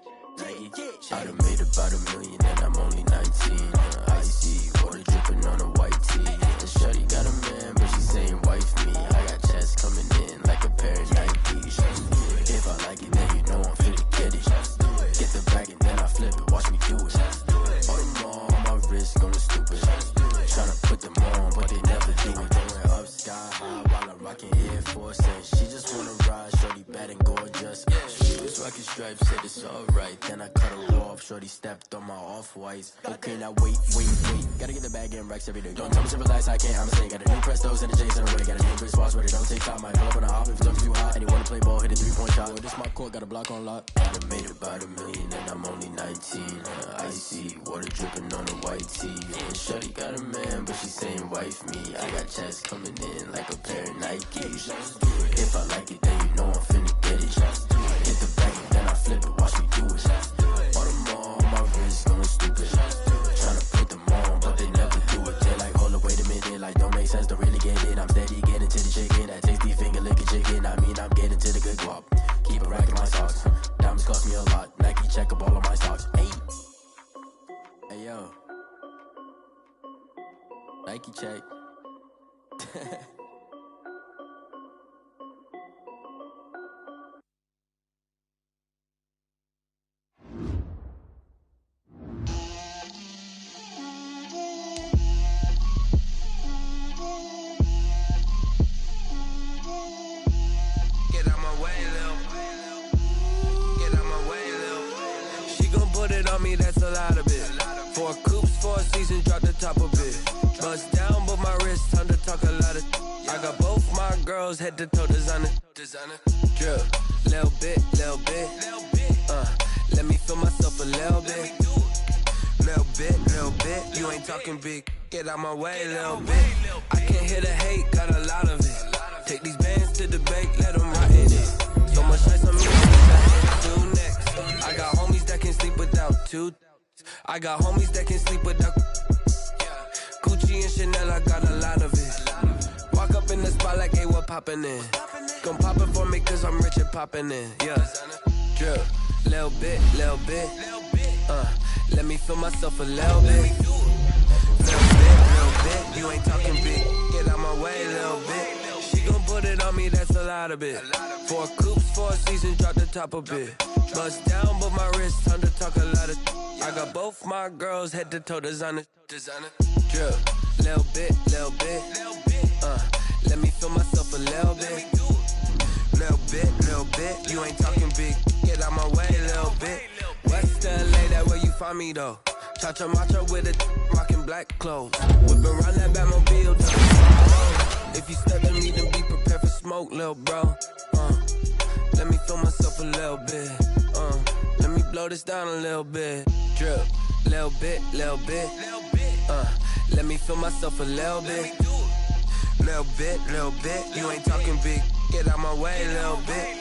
I done made about $1 million and I'm only 19. Icy, water dripping on a white tee. And shorty got a man, but she saying wife me. I got checks coming in like a pair of Nikes. If I like it, then you know I'm finna get it. Get the bag and then I flip it, watch me do it. All them all on my wrist going stupid. Tryna put them on, but they never do it. Going up sky high while I'm rocking Air Force. And she just wanna ride, shorty bad and gorgeous. She was rocking stripes, said it's alright. Then I cut her off, shorty stepped on my off-whites. Okay, now wait. Gotta get the bag and racks every day. Don't tell me to relax, I can't, I'ma say. Got a new Prestos and the J's in the way. Got a new Chris Boss, but it don't take time. Might pull up on a hop if it's too hot. And he wanna play ball, hit a 3-point shot. Well, this my court, got a block on lock. I done made about $1 million and I'm only 19. Icy, water dripping on a white tee. And shorty got a man, but she saying wife me. I got checks coming in like a pair of Nikes. If I like it, then you know I'm finna get it. Hit the bag and then I flip it, watch me do it. All them all on my wrist going stupid. Tryna put them on, but they never do it. They're like, hold up, wait a minute, like don't make sense, don't really get it. I'm steady getting to the chicken, that tasty finger licking chicken. I mean, I'm getting to the good guap. Keep a rack in my socks. Diamonds cost me a lot. Nike check up all of my stocks. Hey yo. Nike check. That's a lot of it. 4 coops, 4 seasons, drop the top of it. Bust down, but my wrist, time to talk a lot of. I got both my girls head to toe designer. Drip, little bit. Let me feel myself a little bit. Little bit. You ain't talking big. Get out my way, little bit. I can't hear the hate, got a lot of it. Take these bands to the bank, let them rot in it. So much ice on me, I wish I had to next. I got homies that can sleep without two. I got homies that can sleep without Gucci and Chanel, I got a lot of it. Walk up in the spot like, hey, what poppin' in? Gon' pop it for me cause I'm rich and poppin' in. Yeah, drip, little bit. Let me feel myself a little bit. Little bit. You ain't talking big. Get out my way, little bit. She gon' put it on me, that's a lot of it. 4 coops, 4 seasons, drop the top a bit. Bust down, but my wrist, time to talk a lot of. I got both my girls head to toe designer. Drip, little bit. Let me feel myself a little bit. Little bit. You ain't talking big. Get out my way, little bit. West LA, that where you find me though. Cha-cha macho with a rockin' black clothes. Whip around that Batmobile. If you step to me, then be prepared for smoke, little bro. Let me feel myself a little bit. Let me blow this down a little bit. Drip, little bit. Let me feel myself a little bit. Little bit. You ain't talking big. Get out my way, little bit.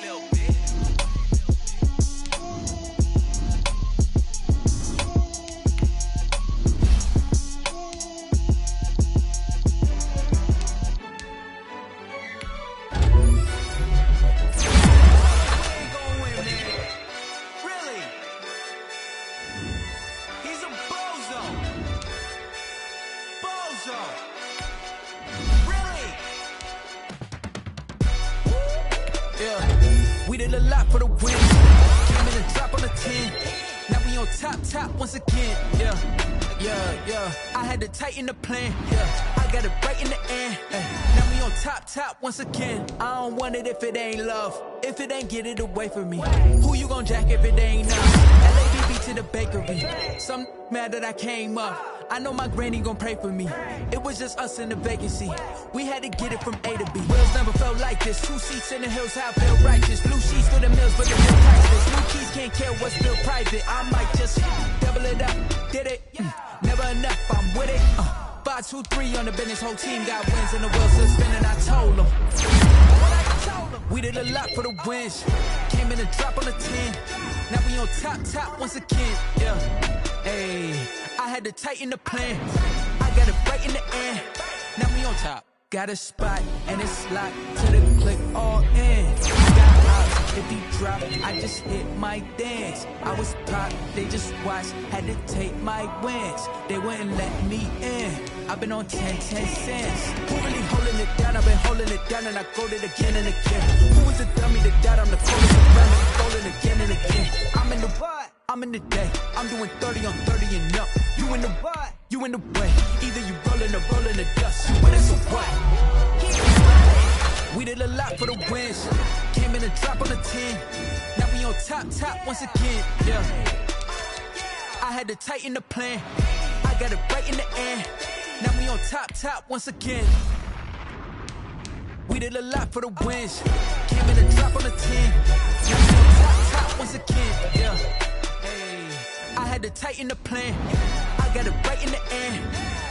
Top once again, yeah. I had to tighten the plan, I got it right in the end. Now we on top once again. I don't want it if it ain't love. If it ain't, get it away from me. Who you gon' jack if it ain't us? LABB to the bakery. Some mad that I came up. I know my granny gon' pray for me. It was just us in the vacancy. We had to get it from A to B. Wheels never felt like this. 2 seats in the hills, how I feel righteous. Blue sheets for the mills, but the bill priceless. New keys can't care what's still private. I might just double it up. Did it? Never enough, I'm with it. 5, 2, 3 on the business. Whole team got wins and the wheels still spinning. I told them. We did a lot for the wins. Came in and drop on the 10. Now we on top once again. Hey, I had to tighten the plan. I got it right in the end. Now we on top. Got a spot and it's locked to the click all in. Got If he drop, I just hit my dance. I was pop, they just watched, had to take my wins. They wouldn't let me in. I've been on 10 cents. Who really holding it down? I've been holding it down and I go it again and again. Who was the dummy that died? I'm the coldest around and rolling again and again. I'm in the what? I'm in the day. I'm doing 30 on 30 and up. You in the what? You in the way. Either you rolling or rolling the dust. You winning, so what? We did a lot for the wins. Came in and drop on the 10. Now we on top once again. Yeah. I had to tighten the plan. I got it right in the end. Now we on top once again. We did a lot for the wins. Came in and drop on the 10. Now we on top once again. Yeah. Hey. I had to tighten the plan. I got it right in the end.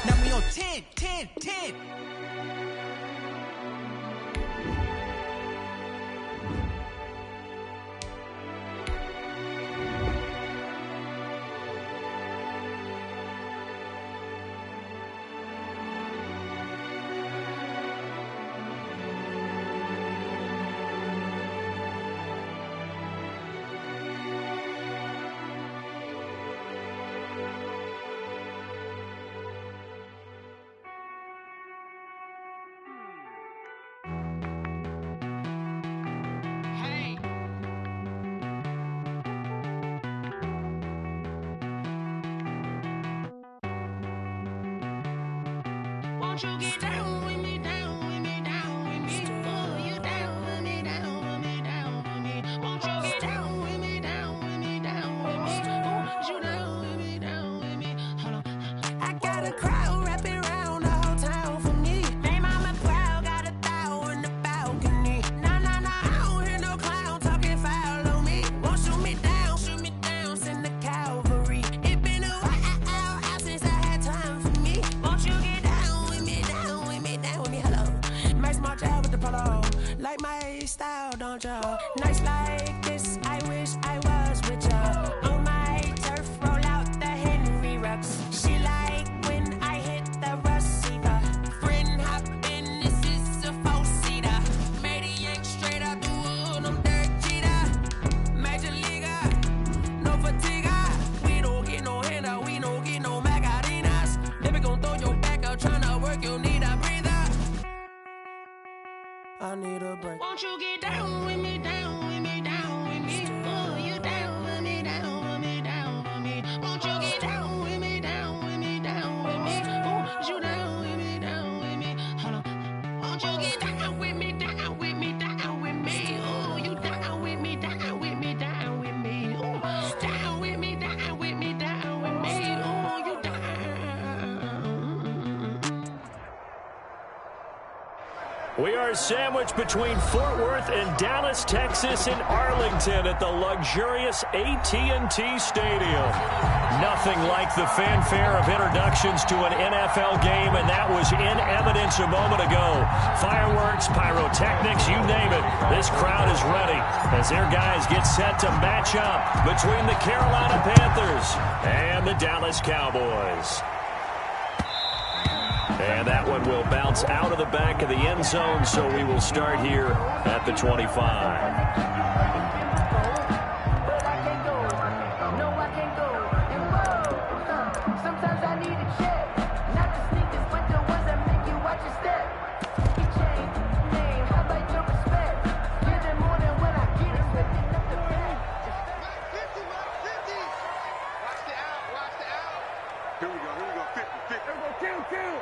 Now we on 10. Won't you get down with me, down with me, down with me? Oh, you down with me, down with me, down with me. Won't you get down with me, down with me, down with me? Oh, you down with me, down with me? Hold on. I got a crowd wrapping around the whole town for me. They mama proud, got a thou in the balcony. Nah, I don't hear no clown talking foul on me. Won't shoot me down, send the cavalry. It been a while since I had time for me. Won't you get down with me, down with me, down with me? Hello. Max March out with the polo. Like my style, don't ya? Nights like this, I wish I was with ya. On my turf, roll out the Henry Rux. She like when I hit the receiver. Friend hop in, this is a four-seater. Made a yank straight out the wood, I'm Derek Jeter. Major leaguer, no fatigue. We don't get no handout, we don't get no Macarinas. Never gon' throw your back out, tryna work, you need a breather. I need a break. Won't you get down with me, down with me, down with me? Oh, you down with me, down with me, down with me? Won't you get down with me, down with me, down with me? Oh, you down with me, down with me? Hold on. Won't you get down with me, down with me, down with me? Oh, you down with me, down with me, down with me? Oh, down with me, down with me, down with me? Oh, you down. We are sandwiched between Fort Worth and Dallas, Texas, and Arlington at the luxurious AT&T Stadium. Nothing like the fanfare of introductions to an NFL game, and that was in evidence a moment ago. Fireworks, pyrotechnics, you name it. This crowd is ready as their guys get set to match up between the Carolina Panthers and the Dallas Cowboys. And that one will bounce out of the back of the end zone, so we will start here at the 25. Sometimes I need a check, not the sneakers, but the ones that make you watch your step. You change name, how about your respect? Give it more than what I get, expecting nothing back. Mike 50. Watch the out. Here we go, 50. Here we go, kill.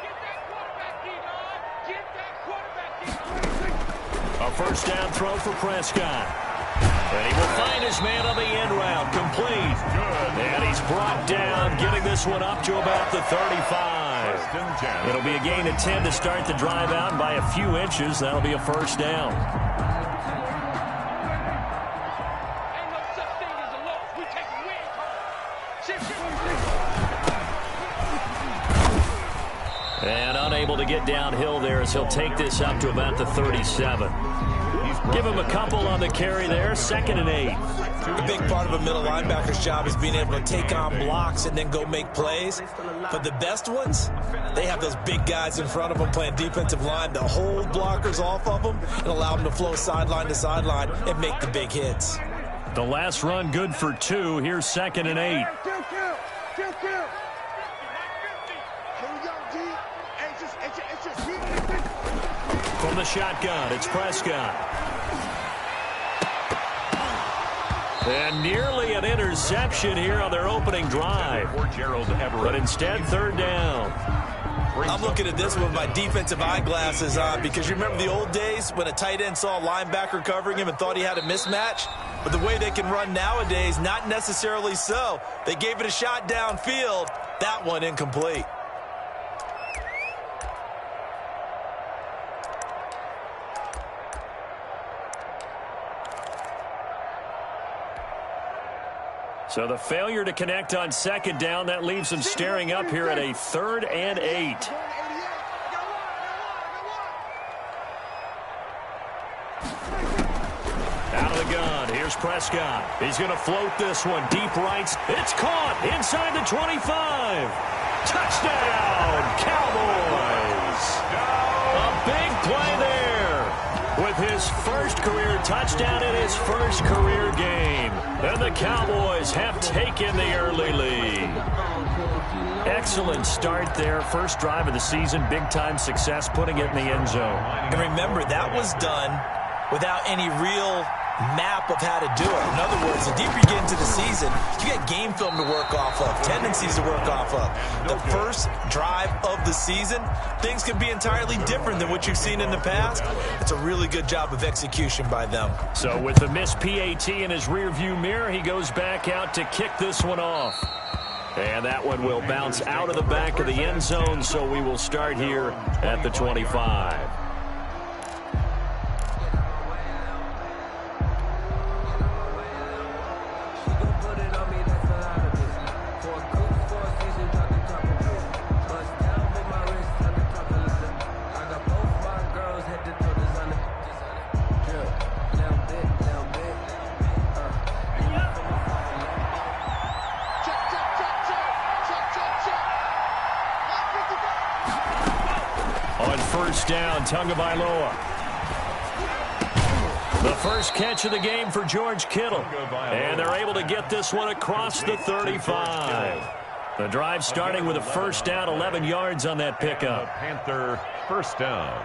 Get that quarterback, D-line. Get that quarterback, D-line. A first down throw for Prescott. And he will find his man on the end route, complete. And he's brought down, getting this one up to about the 35. It'll be a gain of 10 to start the drive out, and by a few inches, that'll be a first down. Ain't no such thing as a loss. We take a win home. And unable to get downhill there as he'll take this up to about the 37. He's Give him a couple on the carry there. 2nd and 8. A big part of a middle linebacker's job is being able to take on blocks and then go make plays. But the best ones, they have those big guys in front of them playing defensive line to hold blockers off of them and allow them to flow sideline to sideline and make the big hits. The last run good for 2. Here's 2nd and 8. From the shotgun, it's Prescott. And nearly an interception here on their opening drive. But instead, 3rd down. I'm looking at this with my defensive eyeglasses on because you remember the old days when a tight end saw a linebacker covering him and thought he had a mismatch? But the way they can run nowadays, not necessarily so. They gave it a shot downfield. That one incomplete. So the failure to connect on 2nd down, that leaves them staring up here at a 3rd and 8. Out of the gun, here's Prescott. He's going to float this one, deep right. It's caught inside the 25. Touchdown, Cowboys. A big play there with his first career touchdown in his first career game. And the Cowboys have taken the early lead. Excellent start there. First drive of the season. Big-time success putting it in the end zone. And remember, that was done without any real map of how to do it. In other words, the deeper you get into the season, you get game film to work off of, tendencies to work off of. The first drive of the season, things can be entirely different than what you've seen in the past. It's a really good job of execution by them. So with the missed PAT in his rearview mirror, he goes back out to kick this one off. And that one will bounce out of the back of the end zone, so we will start here at the 25. Down, Tagovailoa. The first catch of the game for George Kittle. And they're able to get this one across the 35. The drive starting with a first down, 11 yards on that pickup. Panther first down.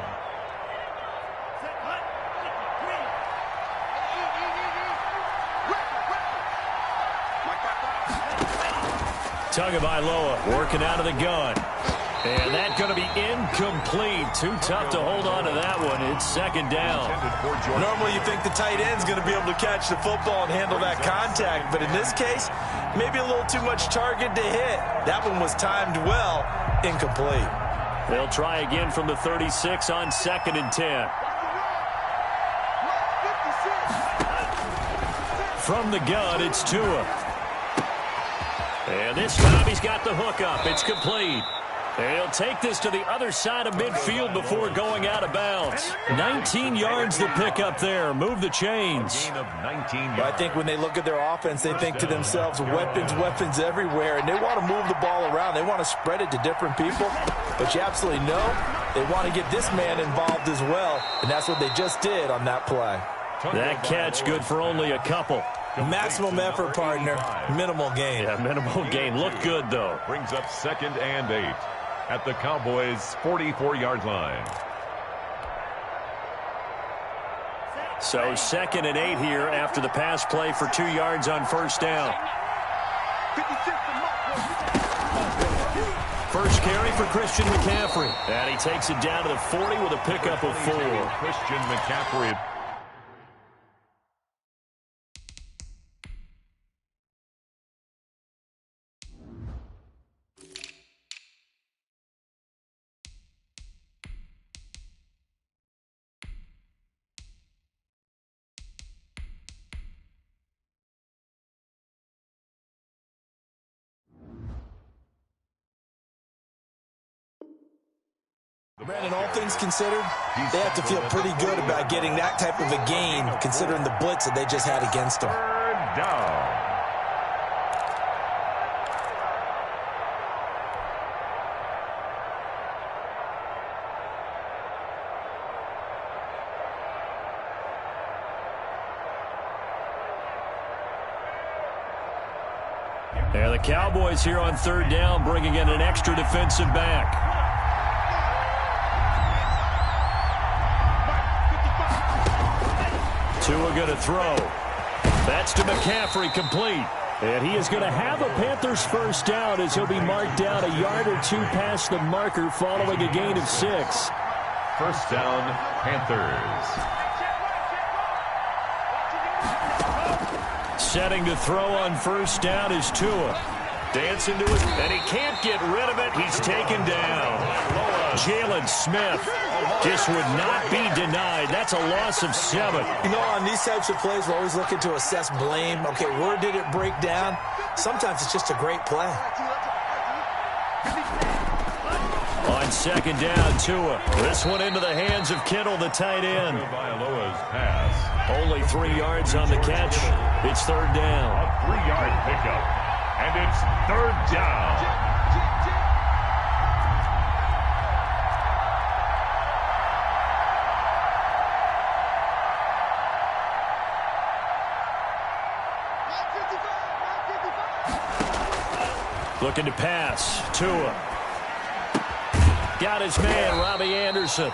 Tagovailoa working out of the gun. And that's going to be incomplete. Too tough to hold on to that one. It's 2nd down. Normally you think the tight end's going to be able to catch the football and handle that contact. But in this case, maybe a little too much target to hit. That one was timed well. Incomplete. They'll try again from the 36 on 2nd and 10. From the gun, it's Tua. And this time he's got the hook up. It's complete. He'll take this to the other side of midfield before going out of bounds. 19 yards to pick up there. Move the chains. Gain of 19 yards. I think when they look at their offense, they think to themselves, weapons, weapons everywhere, and they want to move the ball around. They want to spread it to different people. But you absolutely know they want to get this man involved as well, and that's what they just did on that play. That catch good for only a couple. Maximum effort, partner. Minimal gain. Yeah, minimal gain. Looked good, though. Brings up 2nd and 8 at the Cowboys' 44-yard line. So 2nd and 8 here after the pass play for 2 yards on first down. First carry for Christian McCaffrey. And he takes it down to the 40 with a pickup of 4. Christian McCaffrey. Brandon, all things considered, they have to feel pretty good about getting that type of a gain, considering the blitz that they just had against them. Third down. And the Cowboys here on third down, bringing in an extra defensive back. Tua going to throw. That's to McCaffrey, complete. And he is going to have a Panthers first down as he'll be marked down a yard or two past the marker following a gain of 6. First down, Panthers. Setting to throw on first down is Tua. Dancing to it, and he can't get rid of it. He's taken down. Jalen Smith just would not be denied. That's a loss of 7. You know, on these types of plays, we're always looking to assess blame. Okay, where did it break down? Sometimes it's just a great play. On second down, Tua. This one into the hands of Kittle, the tight end. Only 3 yards on the catch. It's third down. A 3-yard pickup. And it's third down. Looking to pass. Tua. Got his man, Robbie Anderson.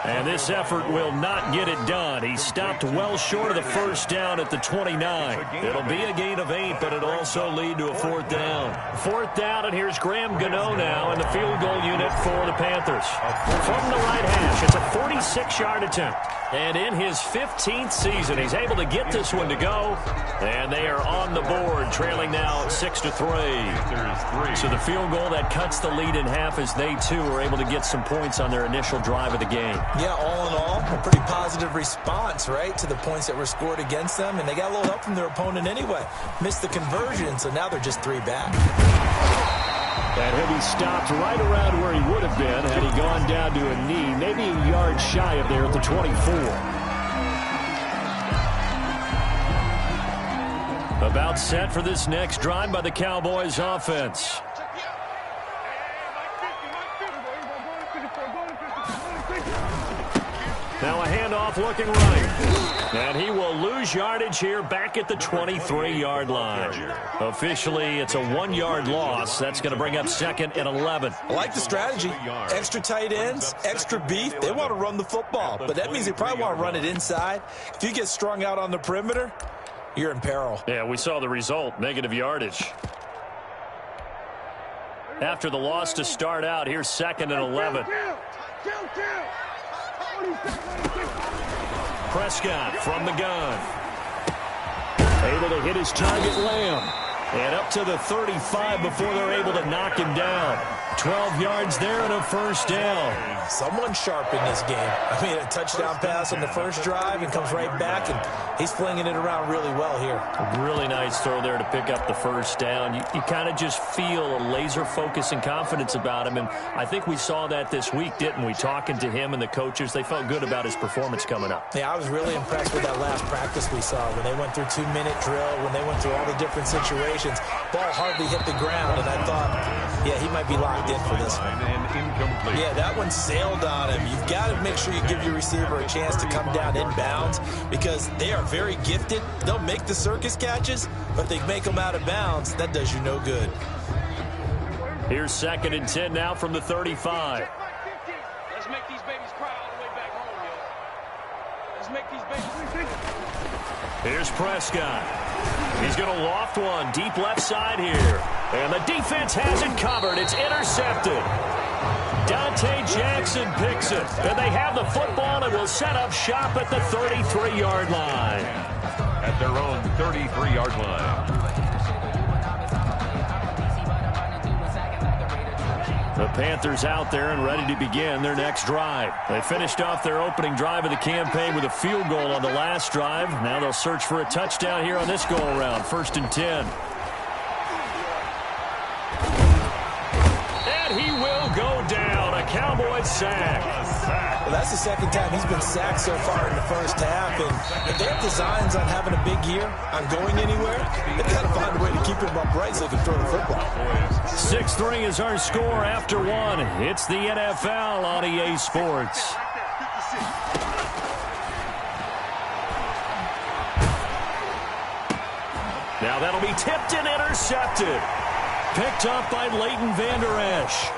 And this effort will not get it done. He stopped well short of the first down at the 29. It'll be a gain of 8, but it'll also lead to a fourth down. Fourth down, and here's Graham Gano now in the field goal unit for the Panthers. From the right hash, it's a 46-yard attempt. And in his 15th season, he's able to get this one to go. And they are on the board, trailing now 6-3. So the field goal that cuts the lead in half as they, too, are able to get some points on their initial drive of the game. Yeah, all in all, a pretty positive response, right, to the points that were scored against them. And they got a little help from their opponent anyway. Missed the conversion, so now they're just 3 back. And he'll be stopped right around where he would have been had he gone down to a knee, maybe a yard shy of there at the 24. About set for this next drive by the Cowboys offense. Now a handoff looking right. And he will lose yardage here back at the 23-yard line. Officially, it's a 1-yard loss. That's going to bring up second and 11. I like the strategy. Extra tight ends, extra beef. They want to run the football, but that means they probably want to run it inside. If you get strung out on the perimeter, you're in peril. Yeah, we saw the result, negative yardage. After the loss to start out, here's second and 11. Prescott from the gun. Able to hit his target, Lamb. And up to the 35 before they're able to knock him down. 12 yards there and a first down. Someone's sharp in this game. I mean, a touchdown pass on the first drive and comes right back, and he's flinging it around really well here. A really nice throw there to pick up the first down. You kind of just feel a laser focus and confidence about him, and I think we saw that this week, didn't we? Talking to him and the coaches, they felt good about his performance coming up. Yeah, I was really impressed with that last practice we saw when they went through 2-minute drill, when they went through all the different situations. Ball hardly hit the ground, and I thought, yeah, he might be locked in for this one. And incomplete. Yeah, that one sailed on him. You've got to make sure you give your receiver a chance to come down inbounds because they are very gifted. They'll make the circus catches, but if they make them out of bounds, that does you no good. Here's second and 10 now from the 35. Let's make these babies cry all the way back home, yo. Let's make these babies. Here's Prescott. He's going to loft one deep left side here. And the defense has it covered. It's intercepted. Dante Jackson picks it. And they have the football and will set up shop at the 33-yard line. At their own 33-yard line. The Panthers out there and ready to begin their next drive. They finished off their opening drive of the campaign with a field goal on the last drive. Now they'll search for a touchdown here on this go-around. 1st and 10. And he will go down. A Cowboys sack. Well, that's the second time he's been sacked so far in the first half. And if they have designs on having a big year, on going anywhere, they've got to find a way to keep him upright so they can throw the football. 6-3 is our score after one. It's the NFL on EA Sports. Now that'll be tipped and intercepted. Picked up by Leighton Vander Esch.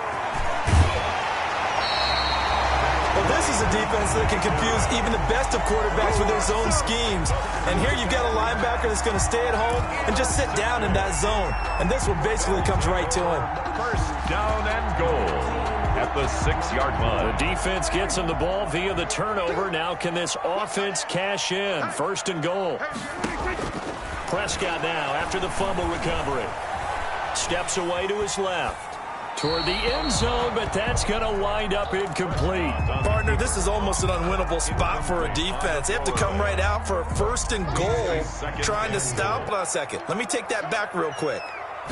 Well, this is a defense that can confuse even the best of quarterbacks with their zone schemes. And here you've got a linebacker that's going to stay at home and just sit down in that zone. And this one basically comes right to him. First down and goal at the 6-yard line. The defense gets him the ball via the turnover. Now can this offense cash in? First and goal. Prescott now after the fumble recovery. Steps away to his left. Toward the end zone, but that's going to wind up incomplete. Partner, this is almost an unwinnable spot for a defense. They have to come right out for a first and goal, trying to stop. Hold on a second. Let me take that back real quick.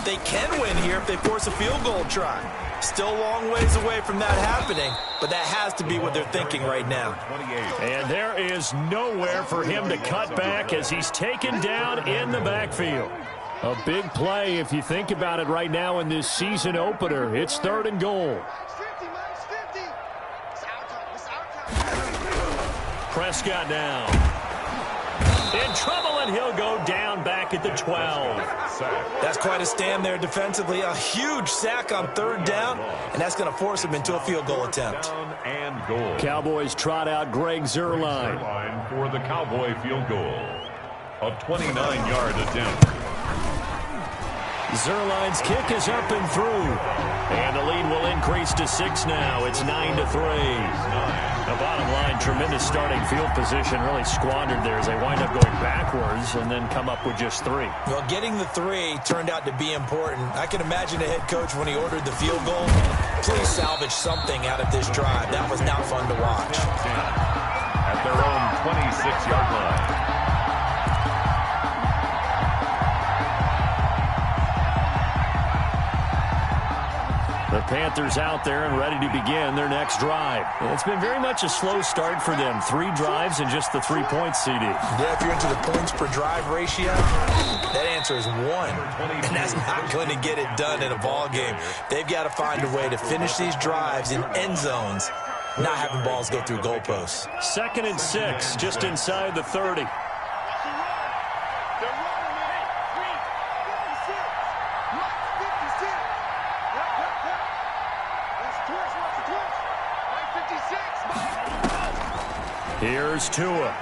They can win here if they force a field goal try. Still a long ways away from that happening, but that has to be what they're thinking right now. And there is nowhere for him to cut back as he's taken down in the backfield. A big play if you think about it right now in this season opener. It's third and goal. Prescott now. In trouble, and he'll go down back at the 12. That's quite a stand there defensively. A huge sack on third down, and that's going to force him into a field goal attempt. Cowboys trot out Greg Zuerlein. For the Cowboy field goal. A 29-yard attempt. Zuerlein's kick is up and through. And the lead will increase to 6 now. It's 9-3. The bottom line, tremendous starting field position, really squandered there as they wind up going backwards and then come up with just 3. Well, getting the 3 turned out to be important. I can imagine the head coach when he ordered the field goal. Please salvage something out of this drive. That was not fun to watch. At their own 26-yard line. The Panthers out there and ready to begin their next drive. It's been very much a slow start for them. 3 drives and just the 3 points, CD. Yeah, if you're into the points per drive ratio, that answer is 1. And that's not going to get it done in a ball game. They've got to find a way to finish these drives in end zones, not having balls go through goalposts. 2nd and 6, just inside the 30. Here's Tua.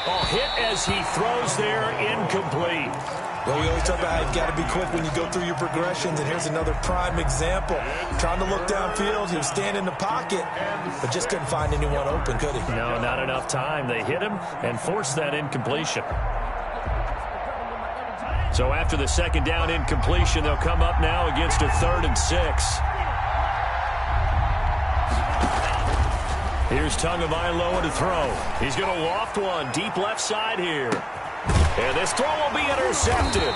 Oh, hit as he throws there, incomplete. Well, we always talk about how you've got to be quick when you go through your progressions, and here's another prime example. Trying to look downfield, he was standing in the pocket, but just couldn't find anyone open, could he? No, not enough time. They hit him and forced that incompletion. So after the 2nd down incompletion, they'll come up now against a 3rd and 6. Here's Tagovailoa to throw. He's going to loft one deep left side here. And this throw will be intercepted.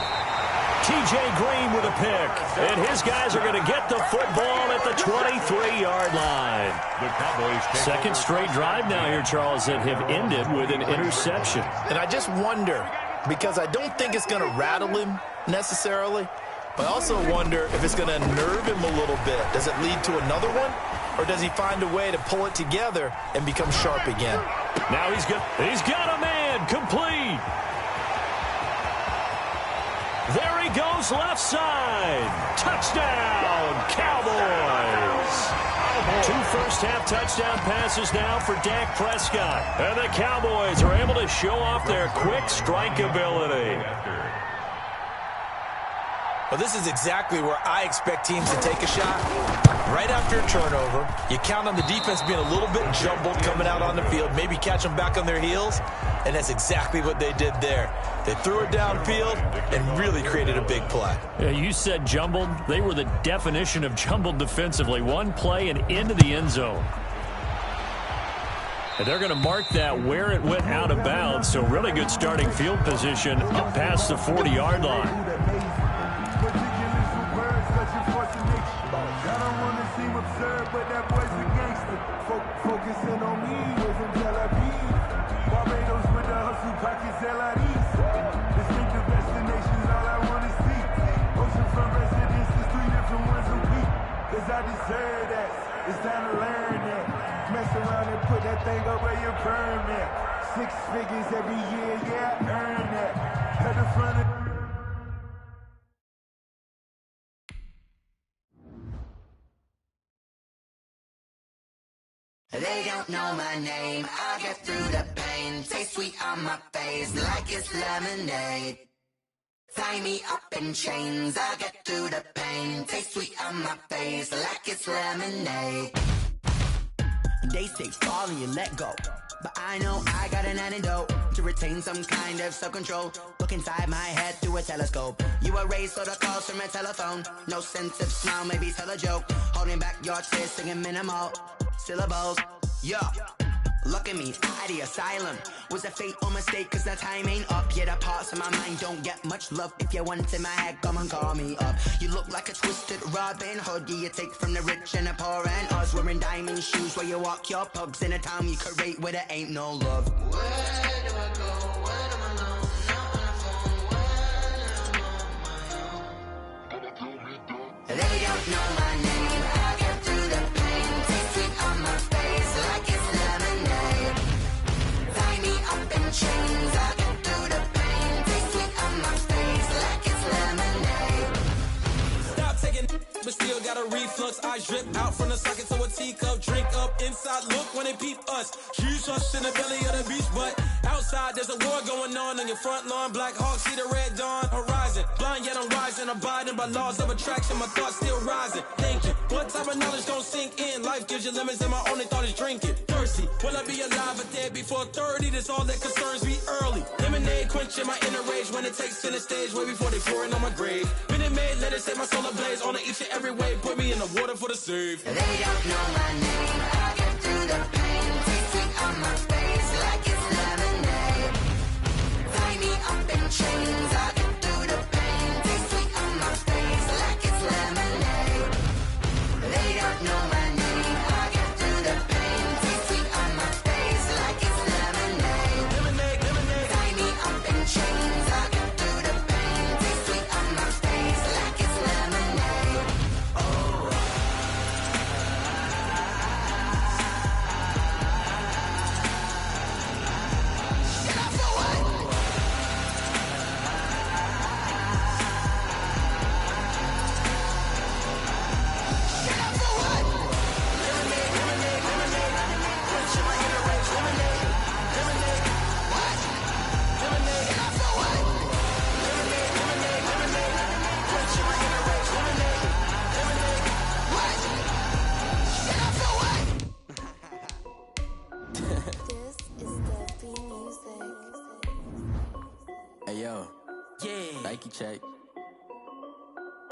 T.J. Green with a pick. And his guys are going to get the football at the 23-yard line. The Cowboys 2nd straight drive now here, Charles, that have ended with an interception. And I just wonder, because I don't think it's going to rattle him necessarily, but I also wonder if it's going to nerve him a little bit. Does it lead to another one? Or does he find a way to pull it together and become sharp again? Now he's got a man complete. There he goes left side. Touchdown, Cowboys. 2 first-half touchdown passes now for Dak Prescott. And the Cowboys are able to show off their quick strike ability. Well, this is exactly where I expect teams to take a shot. Right after a turnover, you count on the defense being a little bit jumbled coming out on the field, maybe catch them back on their heels, and that's exactly what they did there. They threw it downfield and really created a big play. Yeah, you said jumbled. They were the definition of jumbled defensively. One play and into the end zone. And they're going to mark that where it went out of bounds, so really good starting field position up past the 40-yard line. nature. I don't wanna seem absurd, but that boy's a gangster. Focusing on me, was in Tel Aviv. Barbados with the hustle pockets, LIDs. Distinctive destinations, all I wanna see. Oceanfront residences, 3 different ones a week. Cause I deserve that, it's time to learn that. Mess around and put that thing up where your permit. 6 figures every year, yeah, I earn that. At the front of They don't know my name, I'll get through the pain. Taste sweet on my face like it's lemonade. Tie me up in chains, I'll get through the pain. Taste sweet on my face like it's lemonade. They say fall and you let go, but I know I got an antidote to retain some kind of self-control. Look inside my head through a telescope. You erase all the calls from a telephone. No sense of smile, maybe tell a joke. Holding back your tears, singing minimal syllables. Yeah, look at me, at the asylum. Was a fate or mistake, cause the time ain't up. Yet the parts of my mind don't get much love. If you want in my head, come and call me up. You look like a twisted Robin Hood. You take from the rich and the poor and us. Wearing diamond shoes where you walk your pugs in a town you create where there ain't no love. Where do I go? When I'm alone? Not on the phone. When I'm on my own. They don't know my name. I get through the pain. Taste sweet on my face like it's lemonade. Tie me up in chains. I get through the pain. Taste sweet on my face like it's lemonade. Stop taking, but still got a reflux. I drip out from the socket to a teacup. Drink up inside. Look when they peep us. Shoes us in the belly of the beach, but outside there's a war going on your front lawn. Black Hawk see the red dawn horizon. Blind yet I'm rising, abiding by laws of attraction. My thoughts still rising. Thinking, what type of knowledge don't sink in? Life gives you limits, and my only thought is drinking. Thirsty, will I be alive or dead before 30? That's all that concerns me early. Lemonade quenching my inner rage when it takes center stage way before they pour it on my grave. Minute Maid, let it set my soul ablaze on each and every way. Put me in the water for the save. They don't know my name. I get through the pain. Taste sweet on my face like it's lemonade. Tie me up in chains. I get through the pain. Taste sweet on my face like it's lemonade. They don't know my name. I get through the pain. Taste sweet on my face like it's lemonade. Lemonade, lemonade. Tie me up in chains. I get through the pain. Taste sweet on my face like it's lemonade. Oh. Get up for what? Get up for what? Lemonade, lemonade, lemonade. Quenching my inner rage. Lemonade, lemonade. What? Lemonade, Get up for what? lemonade, lemonade, lemonade. Quenching my inner rage. Lemonade, lemonade. What? Get up for what? This is Debbie Music. Hey yo, Yeah. Nike check.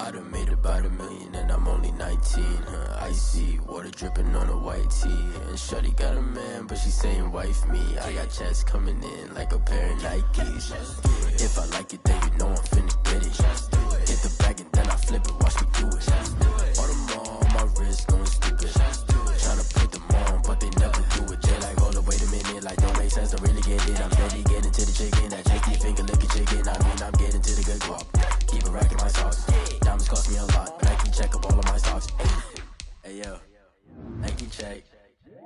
I done made about $1 million and I'm only 19. Icy water dripping on a white tee. And shorty got a man, but she saying wife me. I got checks coming in like a pair of Nikes. If I like it, then you know I'm finna get it. Hit the bag and then I flip it, watch me do it. All them on my wrist going stupid. Tryna put them on, but they never do it. They like, hold up, wait a minute, like don't make sense, I really get it. I'm steady getting to the chicken, that chicky finger licking chicken. I mean, I'm getting to the good guap. Keep it racking my sauce. Diamonds cost me a lot, but I can check up all of my stocks. Hey yo, Nike check,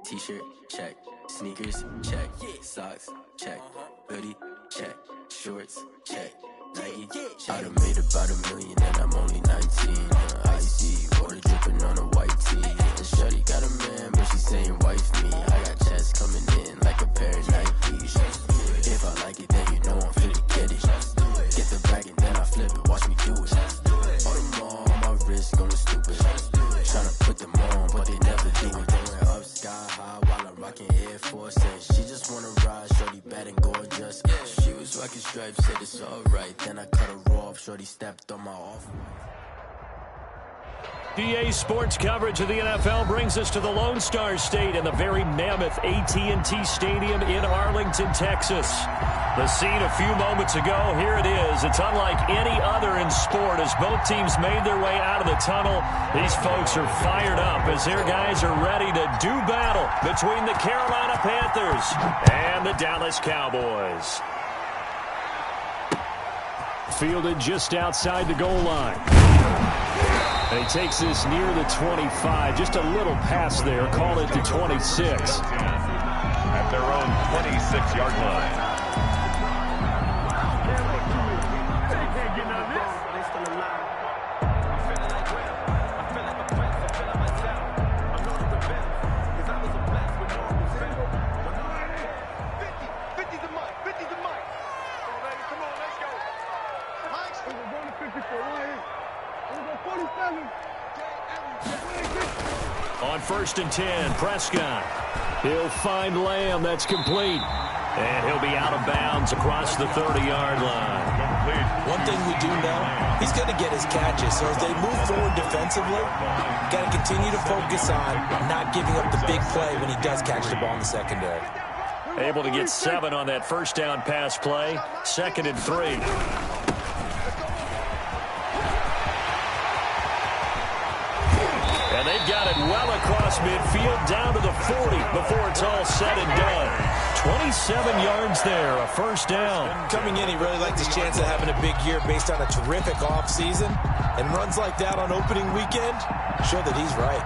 t-shirt check, sneakers check, socks check, hoodie check, shorts check, Nike. I done made about $1 million and I'm only 19. Icy water dripping on a white tee. And shorty got a man, but she saying wife me. I got checks coming in like a pair of Nikes. If I like it, then you know I'm finna get it. Get the bag and then I flip it, watch me do it. All them on my wrist going stupid. Tryna put them on, but they never do it. Going up sky high while I'm rocking Air Force. And she just wanna ride, shorty bad and gorgeous. She was rocking stripes, said it's alright. Then I cut her off, shorty stepped on my off. EA Sports coverage of the NFL brings us to the Lone Star State and the very mammoth AT&T Stadium in Arlington, Texas. The scene a few moments ago, here it is. It's unlike any other in sport as both teams made their way out of the tunnel. These folks are fired up as their guys are ready to do battle between the Carolina Panthers and the Dallas Cowboys. Fielded just outside the goal line. And he takes this near the 25. Just a little pass there. Call it the 26. At their own 26-yard line. On 1st and 10, Prescott. He'll find Lamb. That's complete. And he'll be out of bounds across the 30-yard line. One thing we do know, he's going to get his catches. So as they move forward defensively, got to continue to focus on not giving up the big play when he does catch the ball in the secondary. Able to get 7 on that first down pass play. 2nd and 3. And they've got it well across midfield down to the 40 before it's all said and done. 27 yards there, a first down. Coming in, he really liked his chance of having a big year based on a terrific offseason. And runs like that on opening weekend show that he's right.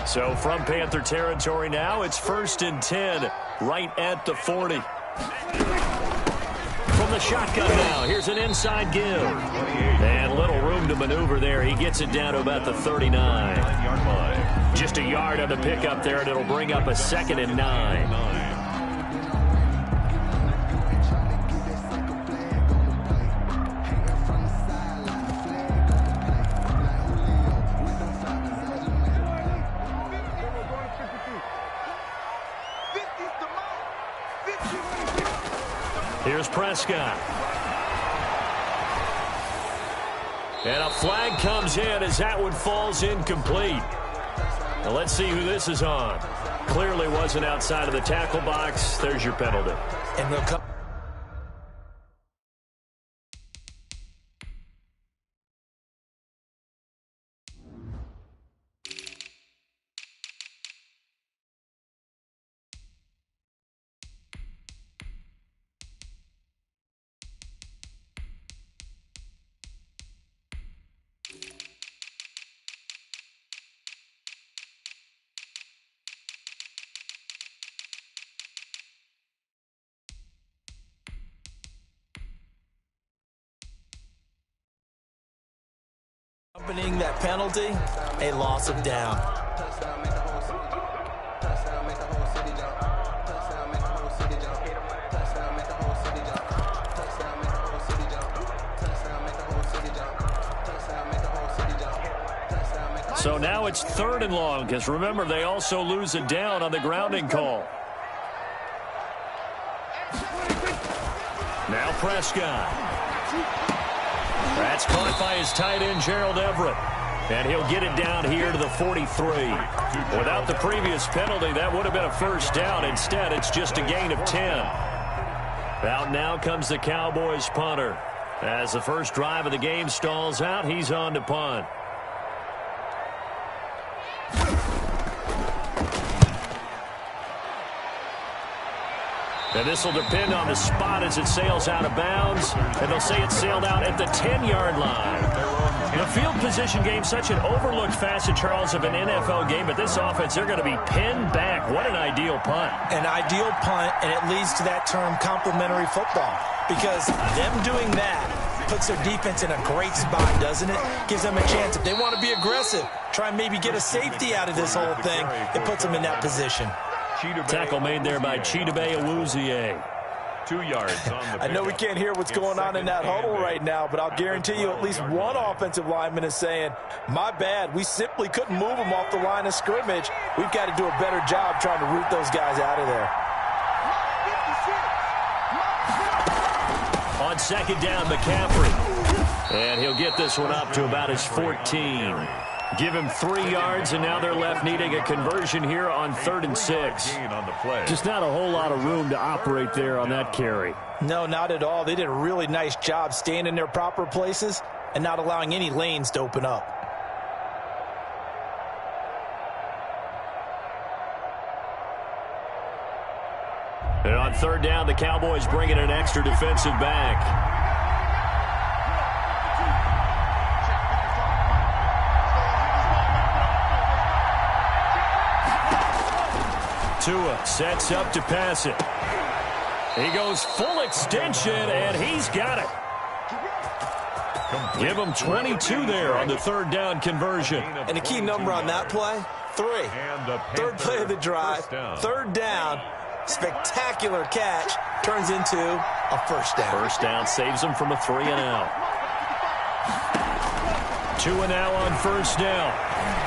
So from Panther territory now, it's 1st and 10 right at the 40. From the shotgun now, here's an inside give. And little room to maneuver there. He gets it down to about the 39. Just a yard on the pickup there, and it'll bring up a 2nd and 9. Here's Prescott. And a flag comes in as that one falls incomplete. Now let's see who this is on. Clearly wasn't outside of the tackle box. There's your penalty. And they'll come. Accompanying that penalty, a loss of down. So now it's 3rd and long, because remember, they also lose a down on the grounding call. Now Prescott. That's caught by his tight end, Gerald Everett. And he'll get it down here to the 43. Without the previous penalty, that would have been a first down. Instead, it's just a gain of 10. Out now comes the Cowboys punter. As the first drive of the game stalls out, he's on to punt. And this will depend on the spot as it sails out of bounds. And they'll say it sailed out at the 10-yard line. The field position game, such an overlooked facet, Charles, of an NFL game. But this offense, they're going to be pinned back. What an ideal punt. An ideal punt, and it leads to that term complementary football. Because them doing that puts their defense in a great spot, doesn't it? Gives them a chance. If they want to be aggressive, try and maybe get a safety out of this whole thing, it puts them in that position. Tackle made there by Chidobe Awuzie. 2 yards on the I know we can't hear what's going on in that huddle right now, but I'll guarantee you at least one offensive lineman is saying, my bad, we simply couldn't move them off the line of scrimmage. We've got to do a better job trying to root those guys out of there. On second down, McCaffrey. And he'll get this one up to about his 14. Give him 3 yards, and now they're left needing a conversion here on 3rd and 6. Just not a whole lot of room to operate there on that carry. No, not at all. They did a really nice job staying in their proper places and not allowing any lanes to open up. And on 3rd down, the Cowboys bring in an extra defensive back. Tua sets up to pass it. He goes full extension, and he's got it. Give him 22 there on the 3rd down conversion. And the key number on that play, 3. 3rd play of the drive, 3rd down, spectacular catch, turns into a 1st down. 1st down saves him from a 3-and-out. Tua now on 1st down.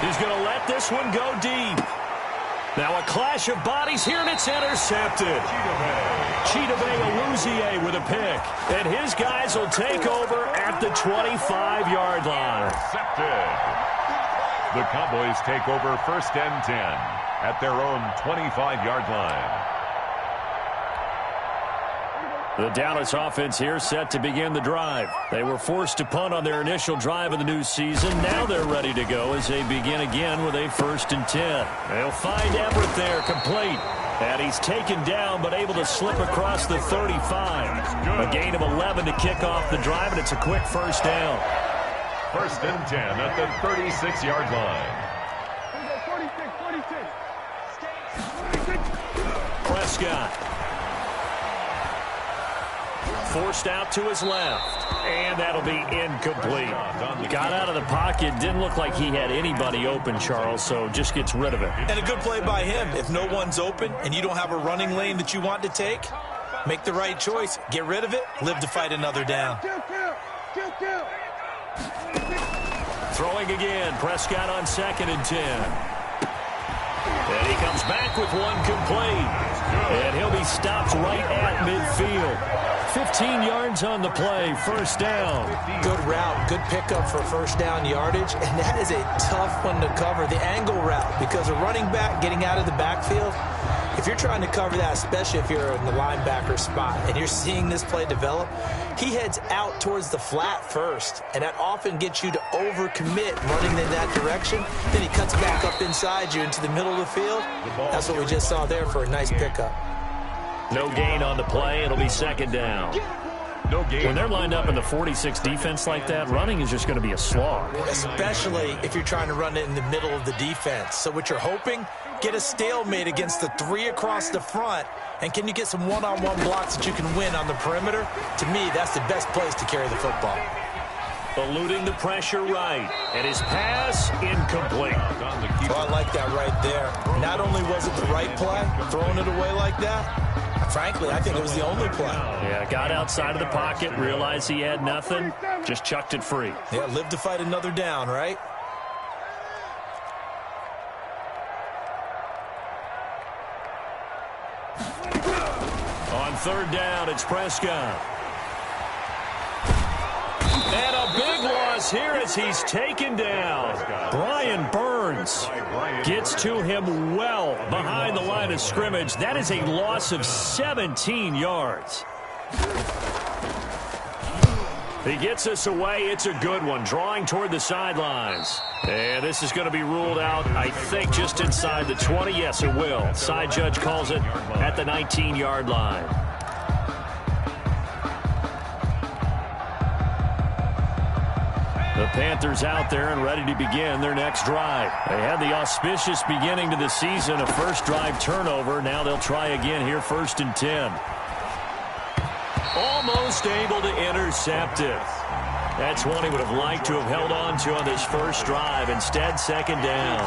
He's going to let this one go deep. Now a clash of bodies here, and it's intercepted. Chidobe Awuzie with a pick. And his guys will take over at the 25-yard line. Intercepted. The Cowboys take over 1st and 10 at their own 25-yard line. The Dallas offense here set to begin the drive. They were forced to punt on their initial drive of the new season. Now they're ready to go as they begin again with a 1st and 10. They'll find Everett there, complete. And he's taken down but able to slip across the 35. A gain of 11 to kick off the drive, and it's a quick 1st down. 1st and 10 at the 36-yard line. Prescott. Forced out to his left, and that'll be incomplete. Got out of the pocket, didn't look like he had anybody open, Charles, so just gets rid of it. And a good play by him. If no one's open and you don't have a running lane that you want to take, make the right choice. Get rid of it, live to fight another down. Throwing again, Prescott on 2nd and 10. And he comes back with one complete. And he'll be stopped right at midfield. 15 yards on the play, 1st down. Good route, good pickup for 1st down yardage, and that is a tough one to cover, the angle route, because a running back getting out of the backfield, if you're trying to cover that, especially if you're in the linebacker spot and you're seeing this play develop, he heads out towards the flat first, and that often gets you to overcommit running in that direction. Then he cuts back up inside you into the middle of the field. That's what we just saw there for a nice pickup. No gain on the play. It'll be 2nd down. No gain. When they're lined up in the 46 defense like that, running is just going to be a slog. Especially if you're trying to run it in the middle of the defense. So what you're hoping, get a stalemate against the 3 across the front. And can you get some one-on-one blocks that you can win on the perimeter? To me, that's the best place to carry the football. Eluding the pressure right. And his pass incomplete. Oh, I like that right there. Not only was it the right play, throwing it away like that, frankly, I think it was the only play. Yeah, got outside of the pocket, realized he had nothing, just chucked it free. Yeah, live to fight another down, right? On 3rd down, it's Prescott. And a big loss here as he's taken down. Brian Burns gets to him well behind the line of scrimmage. That is a loss of 17 yards. He gets us away. It's a good one. Drawing toward the sidelines. And this is going to be ruled out, I think, just inside the 20. Yes, it will. Side judge calls it at the 19-yard line. The Panthers out there and ready to begin their next drive. They had the auspicious beginning to the season, a first drive turnover. Now they'll try again here, 1st and 10. Almost able to intercept it. That's one he would have liked to have held on to on this first drive. Instead, 2nd down.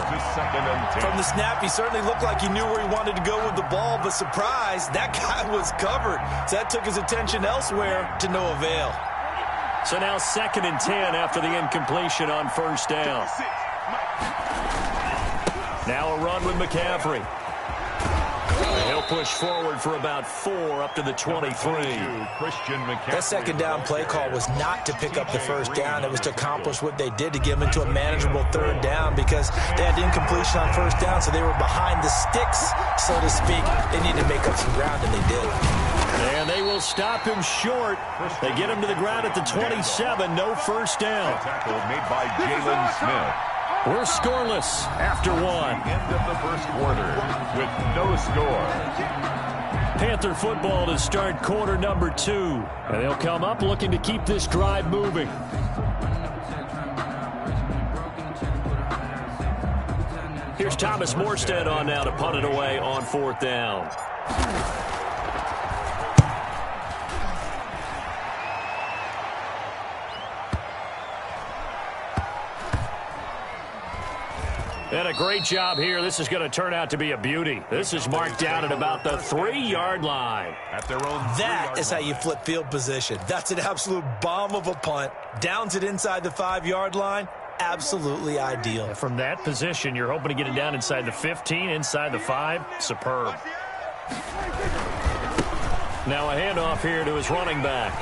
From the snap, he certainly looked like he knew where he wanted to go with the ball, but surprise, that guy was covered. So that took his attention elsewhere to no avail. So now 2nd and 10 after the incompletion on 1st down. Now a run with McCaffrey. He'll push forward for about 4 up to the 23. That second down play call was not to pick up the first down. It was to accomplish what they did, to get them into a manageable third down, because they had incompletion on first down, so they were behind the sticks, so to speak. They needed to make up some ground, and they did. And they will stop him short. They get him to the ground at the 27. No first down. Tackle made by Jalen Smith. We're scoreless after 1. End of the first quarter with no score. Panther football to start quarter number 2. And they'll come up looking to keep this drive moving. Here's Thomas Morstead on now to punt it away on 4th down. And a great job here. This is going to turn out to be a beauty. This is marked down at about the 3-yard line. At their own that is how you flip field position. That's an absolute bomb of a punt. Downs it inside the 5-yard line. Absolutely ideal. And from that position, you're hoping to get it down inside the 15, inside the 5. Superb. Now a handoff here to his running back.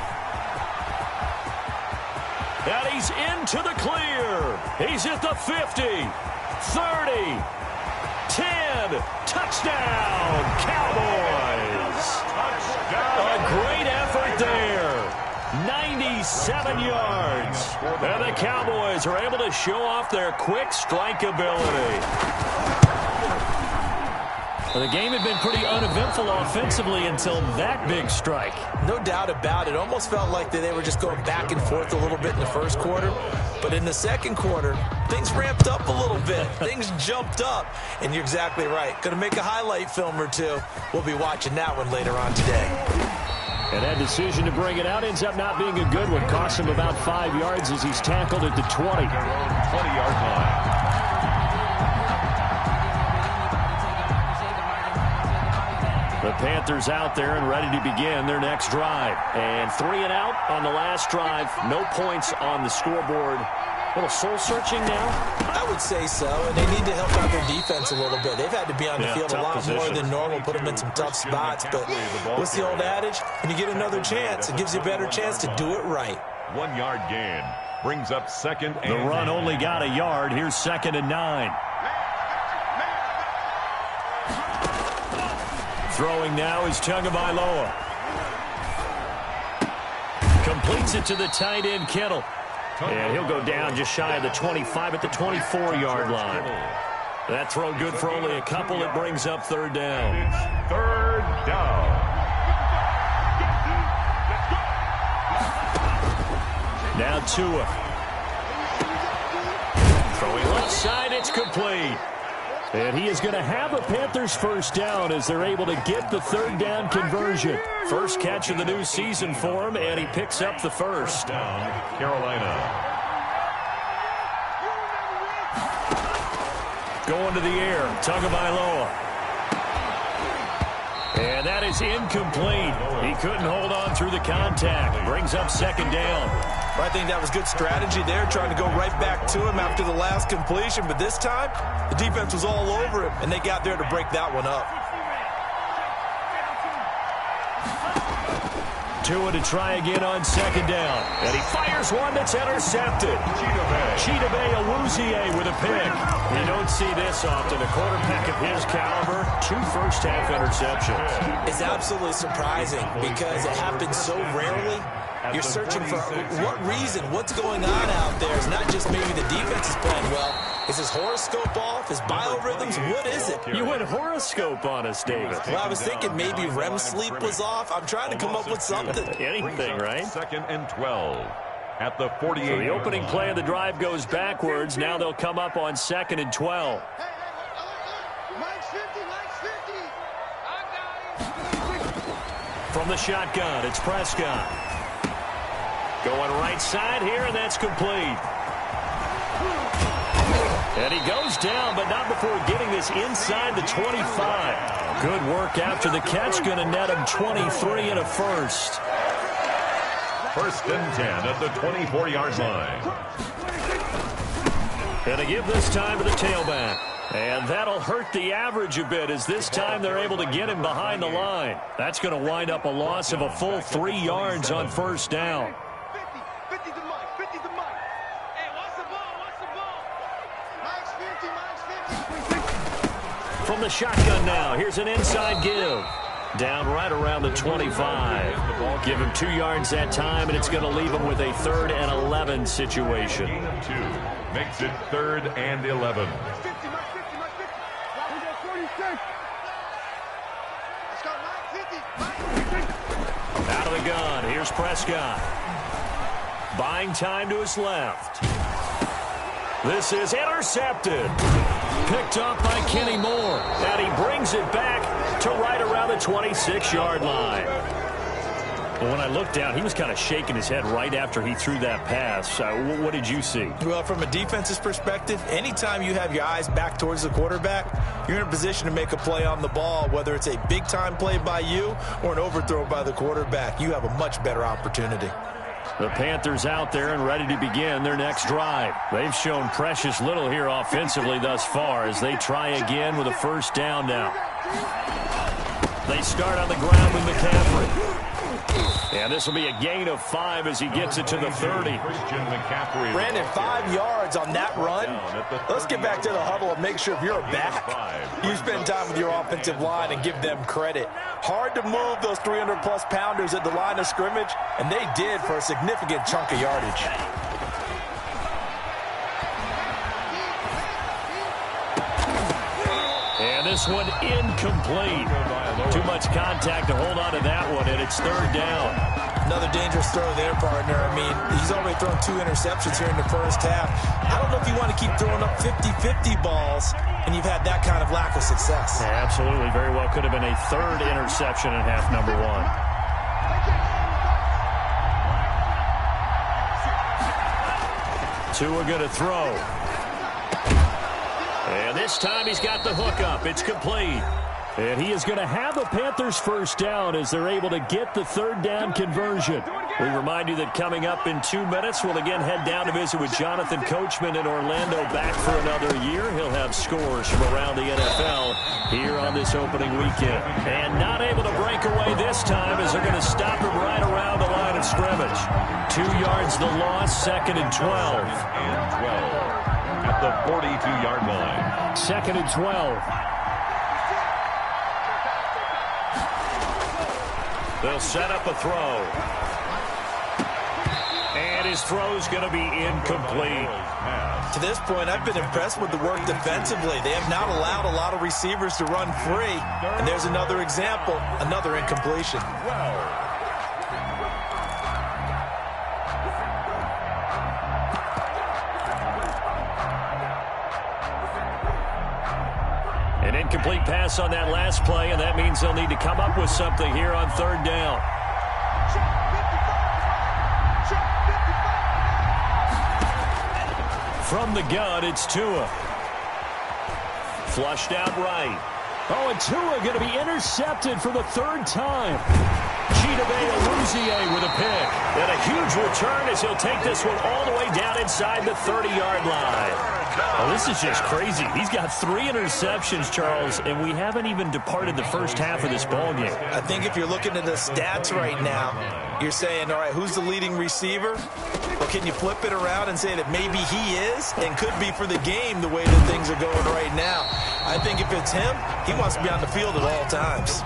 And he's into the clear. He's at the 50. 30, 10, touchdown, Cowboys. Touchdown. A great effort there. 97 yards. And the Cowboys are able to show off their quick strike ability. Well, the game had been pretty uneventful offensively until that big strike. No doubt about it. Almost felt like they were just going back and forth a little bit in the first quarter. But in the second quarter, things ramped up a little bit. Things jumped up. And you're exactly right. Going to make a highlight film or two. We'll be watching that one later on today. And that decision to bring it out ends up not being a good one. Costs him about 5 yards as he's tackled at the 20. 20-yard line. The Panthers out there and ready to begin their next drive. And 3 and out on the last drive. No points on the scoreboard. A little soul-searching now? I would say so, and they need to help out their defense a little bit. They've had to be on the field a lot more than normal, put them in some tough spots. But what's the old adage? When you get another chance, it gives you a better chance to do it right. 1-yard gain brings up second and the run only got a yard. Here's 2nd and 9. Throwing now is Tagovailoa. Completes it to the tight end, Kittle. And he'll go down just shy of the 25 at the 24-yard line. That throw good for only a couple. It brings up 3rd down. It's 3rd down. Now Tua. Throwing left side, it's complete. And he is going to have a Panthers first down as they're able to get the 3rd down conversion. First catch of the new season for him, and he picks up the first. Down, Carolina. Going to the air, Tagovailoa. And that is incomplete. He couldn't hold on through the contact. Brings up 2nd down. I think that was good strategy there, trying to go right back to him after the last completion. But this time, the defense was all over him, and they got there to break that one up. Tua to try again on 2nd down. And he fires one that's intercepted. Chidobe Awuzie with a pick. You don't see this often. A quarterback of his caliber, 2 first-half interceptions. It's absolutely surprising because it happens so rarely. You're searching for what reason, what's going on out there. It's not just maybe the defense is playing well. Is his horoscope off? His biorhythms? What is it? You went horoscope on us, David. Well, I was thinking maybe REM sleep was off. I'm trying to come up with something. Anything, right? 2nd and 12 at the 48. So the opening play of the drive goes backwards. Now they'll come up on 2nd and 12. From the shotgun, it's Prescott. Going right side here, and that's complete. And he goes down, but not before getting this inside the 25. Good work after the catch. Going to net him 23 and a first. 1st and 10 at the 24-yard line. And a give this time to the tailback. And that'll hurt the average a bit as this time they're able to get him behind the line. That's going to wind up a loss of a full 3 yards on first down. 50 to Mike. 50 to Mike. Hey, watch the ball. Watch the ball. Mike's 50. Mike's 50. From the shotgun now, here's an inside give. Down right around the 25. Give him 2 yards that time, and it's going to leave him with a 3rd and 11 situation. Gain of 2 makes it 3rd and 11. Out of the gun, here's Prescott. Buying time to his left. This is intercepted. Picked up by Kenny Moore. And he brings it back to right around the 26-yard line. Well, when I looked down, he was kind of shaking his head right after he threw that pass. What did you see? Well, from a defense's perspective, anytime you have your eyes back towards the quarterback, you're in a position to make a play on the ball, whether it's a big-time play by you or an overthrow by the quarterback. You have a much better opportunity. The Panthers out there and ready to begin their next drive. They've shown precious little here offensively thus far as they try again with a first down now. They start on the ground with McCaffrey. And this will be a gain of 5 as he gets it to the 30. Brandon, 5 yards on that run. Let's get back to the huddle and make sure if you're a back, you spend time with your offensive line and give them credit. Hard to move those 300-plus pounders at the line of scrimmage, and they did for a significant chunk of yardage. And this one incomplete. Too much contact to hold on to that one, and it's 3rd down. Another dangerous throw there, partner. I mean, he's already thrown 2 interceptions here in the first half. I don't know if you want to keep throwing up 50-50 balls, and you've had that kind of lack of success. Yeah, absolutely. Very well could have been a 3rd interception in half number 1. Two are going to throw. And this time he's got the hook up. It's complete. And he is going to have the Panthers first down as they're able to get the 3rd down conversion. We remind you that coming up in 2 minutes, we'll again head down to visit with Jonathan Coachman in Orlando, back for another year. He'll have scores from around the NFL here on this opening weekend. And not able to break away this time as they're going to stop him right around the line of scrimmage. 2 yards the loss, 2nd and 12. And 12 at the 42-yard line. 2nd and 12. They'll set up a throw. And his throw's going to be incomplete. To this point, I've been impressed with the work defensively. They have not allowed a lot of receivers to run free. And there's another example, another incompletion. An incomplete pass on that last play, and that means they'll need to come up with something here on 3rd down. From the gun, it's Tua. Flushed out right. Oh, and Tua going to be intercepted for the 3rd time. Chidobe with a pick. And a huge return as he'll take this one all the way down inside the 30-yard line. Oh, this is just crazy. He's got 3 interceptions, Charles, and we haven't even departed the first half of this ballgame. I think if you're looking at the stats right now, you're saying, all right, who's the leading receiver? Or can you flip it around and say that maybe he is and could be for the game the way that things are going right now? I think if it's him, he wants to be on the field at all times.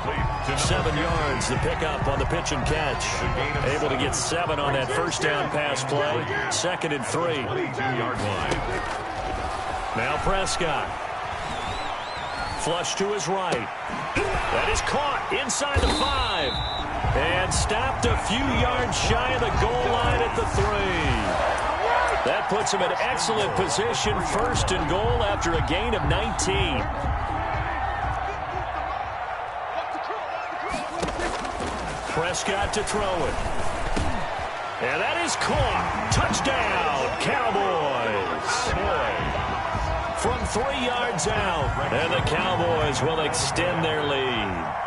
7 yards, the pickup on the pitch and catch. Able to get 7 on that first down pass play. 2nd and 3. 22-yard line. Now Prescott. Flush to his right. That is caught inside the 5. And stopped a few yards shy of the goal line at the 3. That puts him in excellent position, 1st and goal after a gain of 19. Prescott to throw it. And that is caught. Touchdown, Cowboys. From 3 yards out. And the Cowboys will extend their lead.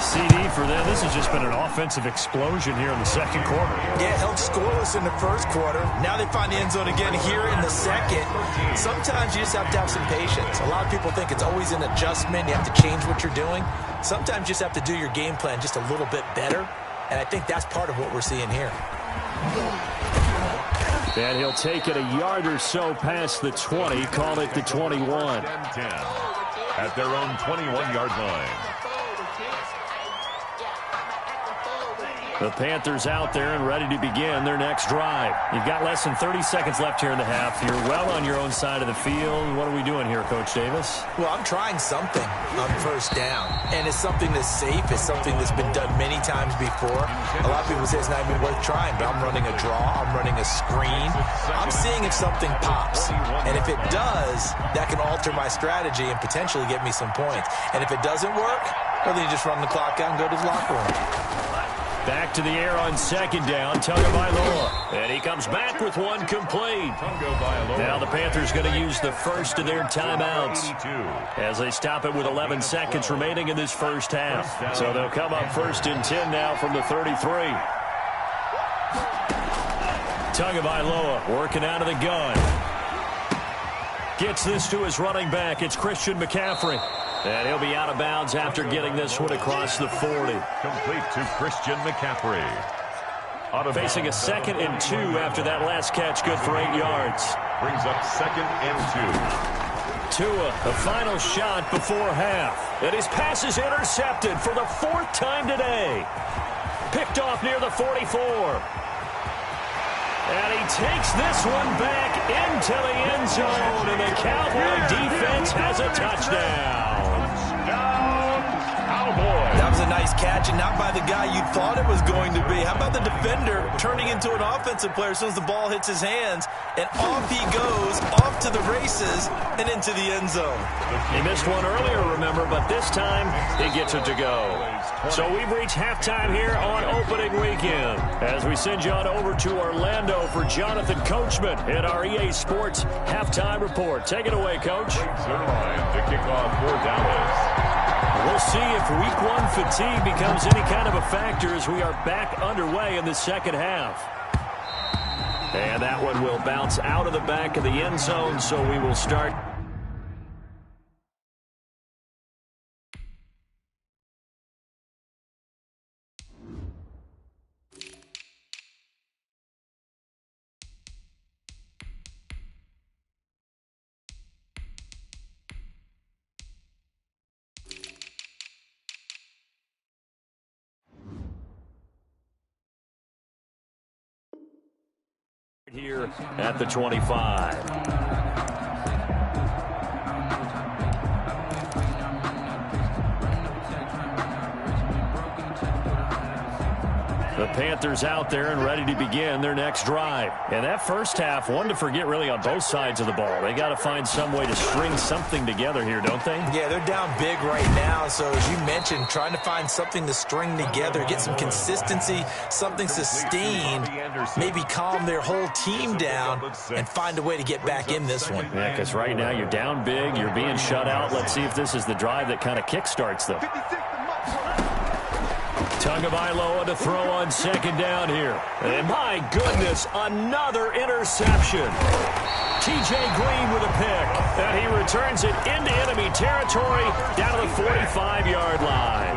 CD for for them. This has just been an offensive explosion here in the second quarter. Yeah, held scoreless in the first quarter. Now they find the end zone again here in the second. Sometimes you just have to have some patience. A lot of people think it's always an adjustment. You have to change what you're doing. Sometimes you just have to do your game plan just a little bit better. And I think that's part of what we're seeing here. And he'll take it a yard or so past the 20, call it the 21. 10 at their own 21-yard line. The Panthers out there and ready to begin their next drive. You've got less than 30 seconds left here in the half. You're well on your own side of the field. What are we doing here, Coach Davis? Well, I'm trying something on first down. And it's something that's safe. It's something that's been done many times before. A lot of people say it's not even worth trying, but I'm running a draw. I'm running a screen. I'm seeing if something pops. And if it does, that can alter my strategy and potentially get me some points. And if it doesn't work, well, then you just run the clock out and go to the locker room. Back to the air on second down, Tagovailoa. And he comes back with one complete. Now the Panthers going to use the first of their timeouts as they stop it with 11 seconds remaining in this first half. So they'll come up first and 10 now from the 33. Tagovailoa working out of the gun. Gets this to his running back. It's Christian McCaffrey. And he'll be out of bounds after getting this one across the 40. Complete to Christian McCaffrey. Facing a 2nd and 2 after that last catch, good for 8 yards. Brings up 2nd and 2. Tua, the final shot before half. And his pass is intercepted for the 4th time today. Picked off near the 44. And he takes this one back into the end zone, and the Cowboy defense has a touchdown. That was a nice catch, and not by the guy you thought it was going to be. How about the defender turning into an offensive player as soon as the ball hits his hands, and off he goes, off to the races, and into the end zone. He missed one earlier, remember, but this time he gets it to go. So we've reached halftime here on opening weekend as we send you on over to Orlando for Jonathan Coachman in our EA Sports Halftime Report. Take it away, Coach. To kick off for Dallas. We'll see if week 1 fatigue becomes any kind of a factor as we are back underway in the second half. And that one will bounce out of the back of the end zone, so we will start. Here at the 25. The Panthers out there and ready to begin their next drive. And that first half, one to forget really on both sides of the ball. They got to find some way to string something together here, don't they? Yeah, they're down big right now. So as you mentioned, trying to find something to string together, get some consistency, something sustained, maybe calm their whole team down and find a way to get back in this one. Yeah, because right now you're down big, you're being shut out. Let's see if this is the drive that kind of kickstarts them. Tagovailoa to throw on second down here. And my goodness, another interception. T.J. Green with a pick. And he returns it into enemy territory down to the 45-yard line.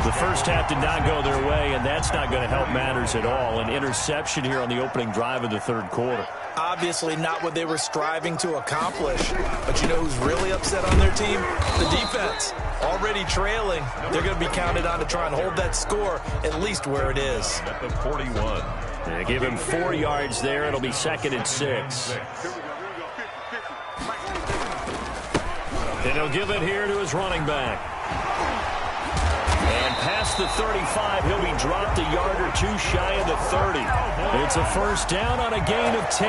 The first half did not go their way, and that's not going to help matters at all. An interception here on the opening drive of the third quarter. Obviously not what they were striving to accomplish. But you know who's really upset on their team? The defense. Already trailing. They're going to be counted on to try and hold that score at least where it is. At the 41. They give him 4 yards there. It'll be 2nd and 6. And he'll give it here to his running back. And past the 35, he'll be dropped a yard or two shy of the 30. It's a first down on a gain of 10.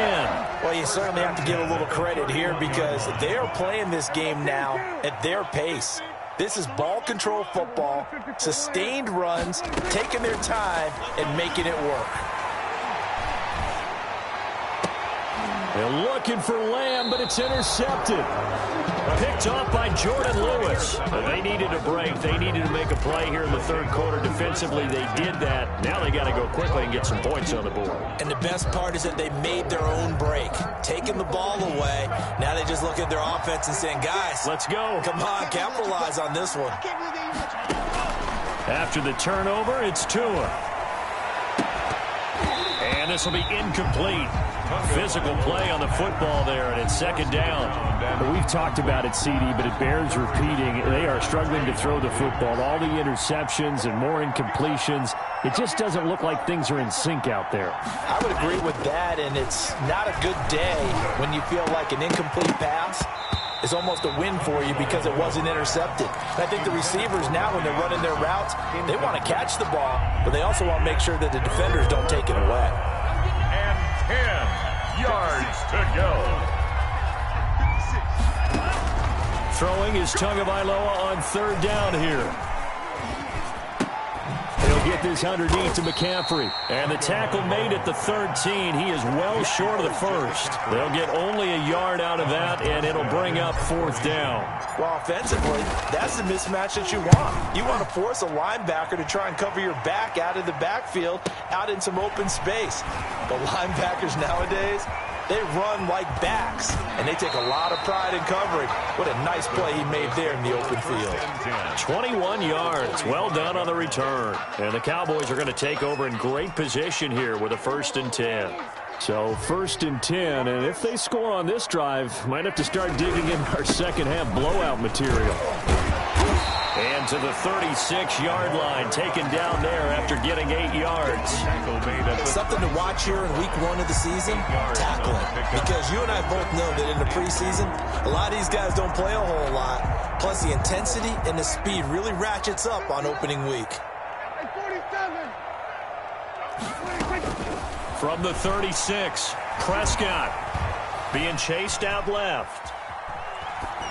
Well, you certainly have to give a little credit here because they are playing this game now at their pace. This is ball control football, sustained runs, taking their time, and making it work. They're looking for Lamb, but it's intercepted. Picked off by Jordan Lewis. They need needed a break. They needed to make a play here in the third quarter. Defensively, they did that. Now they got to go quickly and get some points on the board. And the best part is that they made their own break, taking the ball away. Now they just look at their offense and saying, guys, let's go. Come on, capitalize on this one. After the turnover, it's Tua. And this will be incomplete. Physical play on the football there, and it's second down. We've talked about it, CD, but it bears repeating. They are struggling to throw the football. All the interceptions and more incompletions. It just doesn't look like things are in sync out there. I would agree with that, and it's not a good day when you feel like an incomplete pass is almost a win for you because it wasn't intercepted. And I think the receivers now, when they're running their routes, they want to catch the ball, but they also want to make sure that the defenders don't take it away. And 10 yards to go. Throwing is Tagovailoa on third down here. He'll get this underneath to McCaffrey. And the tackle made at the 13. He is well short of the first. They'll get only a yard out of that, and it'll bring up fourth down. Well, offensively, that's the mismatch that you want. You want to force a linebacker to try and cover your back out of the backfield, out in some open space. The linebackers nowadays, they run like backs, and they take a lot of pride in covering. What a nice play he made there in the open field. 21 yards. Well done on the return. And the Cowboys are going to take over in great position here with a 1st and 10. So 1st and 10, and if they score on this drive, might have to start digging in our second half blowout material. And to the 36-yard line, taken down there after getting 8 yards. Something to watch here in week 1 of the season, tackling. Because you and I both know that in the preseason, a lot of these guys don't play a whole lot. Plus, the intensity and the speed really ratchets up on opening week. From the 36, Prescott being chased out left.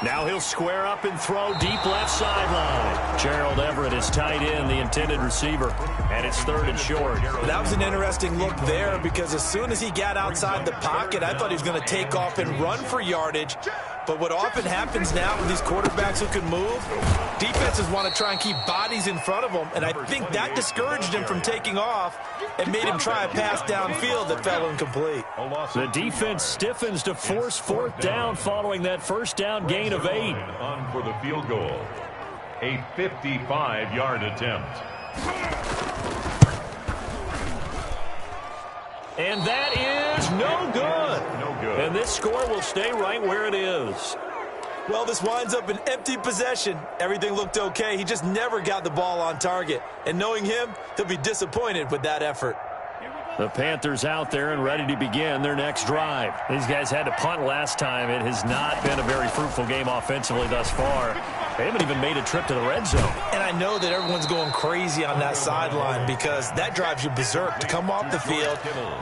Now he'll square up and throw deep left sideline. Gerald Everett is tight end, the intended receiver, and it's 3rd and short. That was an interesting look there because as soon as he got outside the pocket, I thought he was going to take off and run for yardage. But what often happens now with these quarterbacks who can move, defenses want to try and keep bodies in front of them, and I think that discouraged him from taking off and made him try a pass downfield that fell incomplete. The defense stiffens to force 4th down following that first down gain of 8. On for the field goal. A 55-yard attempt. And that is no good. No good. And this score will stay right where it is. Well, this winds up an empty possession. Everything looked okay. He just never got the ball on target. And knowing him, he'll be disappointed with that effort. The Panthers out there and ready to begin their next drive. These guys had to punt last time. It has not been a very fruitful game offensively thus far. They haven't even made a trip to the red zone. And I know that everyone's going crazy on that sideline because that drives you berserk to come off the field,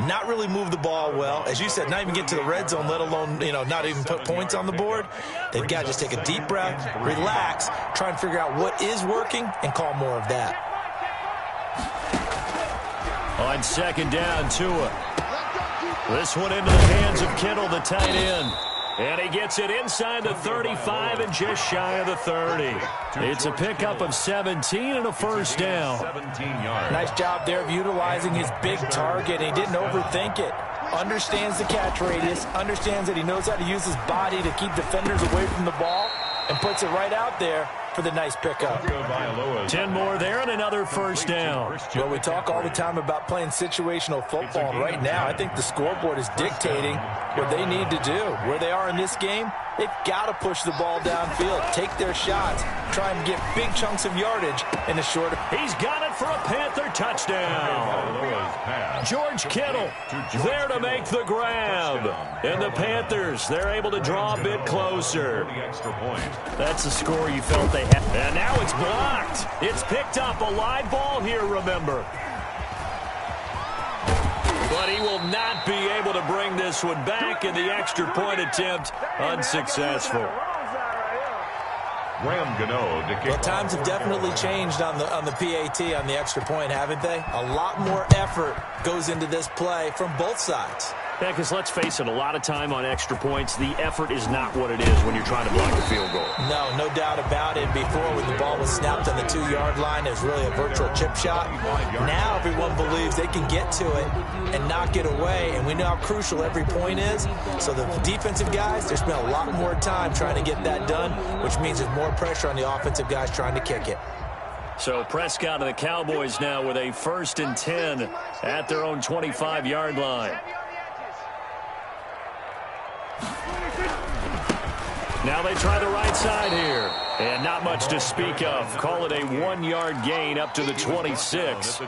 not really move the ball well. As you said, not even get to the red zone, let alone, not even put points on the board. They've got to just take a deep breath, relax, try and figure out what is working, and call more of that. On second down, Tua. This one into the hands of Kittle, the tight end. And he gets it inside the 35 and just shy of the 30. It's a pickup of 17 and a first down. 17 yards. Nice job there of utilizing his big target. He didn't overthink it. Understands the catch radius, understands that he knows how to use his body to keep defenders away from the ball, and puts it right out there for the nice pickup. 10 more there and another first down. Well, we talk all the time about playing situational football, and right now I think the scoreboard is dictating what they need to do. Where they are in this game, they've got to push the ball downfield, take their shots, try and get big chunks of yardage in the short. He's got it for a Panther touchdown. George Kittle there to make the grab. And the Panthers, they're able to draw a bit closer. That's the score you felt they had. And now it's blocked. It's picked up. A live ball here, remember. But he will not be able to bring this one back, in the extra point attempt unsuccessful. Well, times have definitely changed on the PAT, on the extra point, haven't they? A lot more effort goes into this play from both sides. Yeah, because let's face it, a lot of time on extra points, the effort is not what it is when you're trying to block a field goal. No doubt about it. Before, when the ball was snapped on the 2-yard line, it was really a virtual chip shot. Now everyone believes they can get to it and knock it away, and we know how crucial every point is. So the defensive guys, they spent a lot more time trying to get that done, which means there's more pressure on the offensive guys trying to kick it. So Prescott and the Cowboys now with a 1st and 10 at their own 25-yard line. Now they try the right side here. And not much to speak of. Call it a 1-yard gain up to the 26.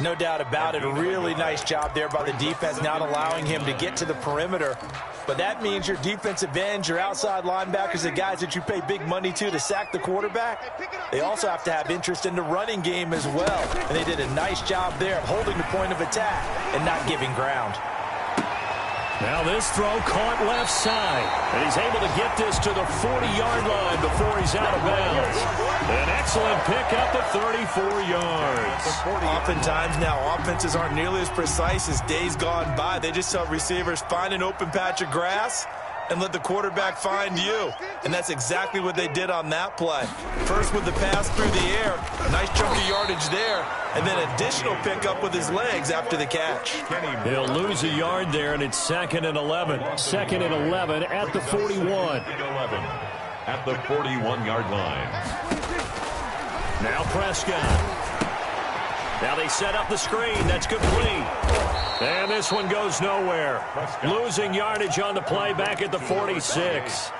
No doubt about it. A really nice job there by the defense, not allowing him to get to the perimeter. But that means your defensive ends, your outside linebackers, the guys that you pay big money to sack the quarterback, they also have to have interest in the running game as well. And they did a nice job there of holding the point of attack and not giving ground. Now this throw caught left side. And he's able to get this to the 40-yard line before he's out of bounds. An excellent pickup at 34 yards. Oftentimes now, offenses aren't nearly as precise as days gone by. They just tell receivers, find an open patch of grass and let the quarterback find you. And that's exactly what they did on that play. First with the pass through the air, nice chunk of yardage there, and then additional pickup with his legs after the catch. He'll lose a yard there, and it's 2nd and 11. 2nd and 11 at the 41. At the 41-yard line. Now Prescott. Now they set up the screen. That's complete. And this one goes nowhere. Losing yardage on the play back at the 46.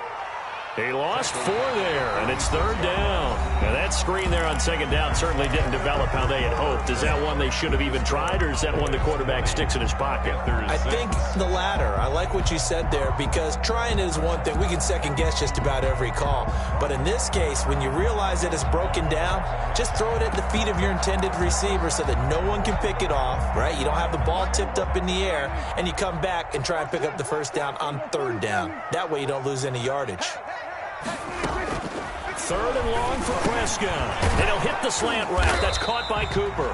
He lost 4 there, and it's 3rd down. Now that screen there on 2nd down certainly didn't develop how they had hoped. Is that one they should have even tried, or is that one the quarterback sticks in his pocket? I think the latter. I like what you said there, because trying it is one thing. We can second-guess just about every call. But in this case, when you realize that it's broken down, just throw it at the feet of your intended receiver so that no one can pick it off, right? You don't have the ball tipped up in the air, and you come back and try and pick up the 1st down on 3rd down. That way you don't lose any yardage. 3rd and long for Prescott. And he'll hit the slant route. That's caught by Cooper.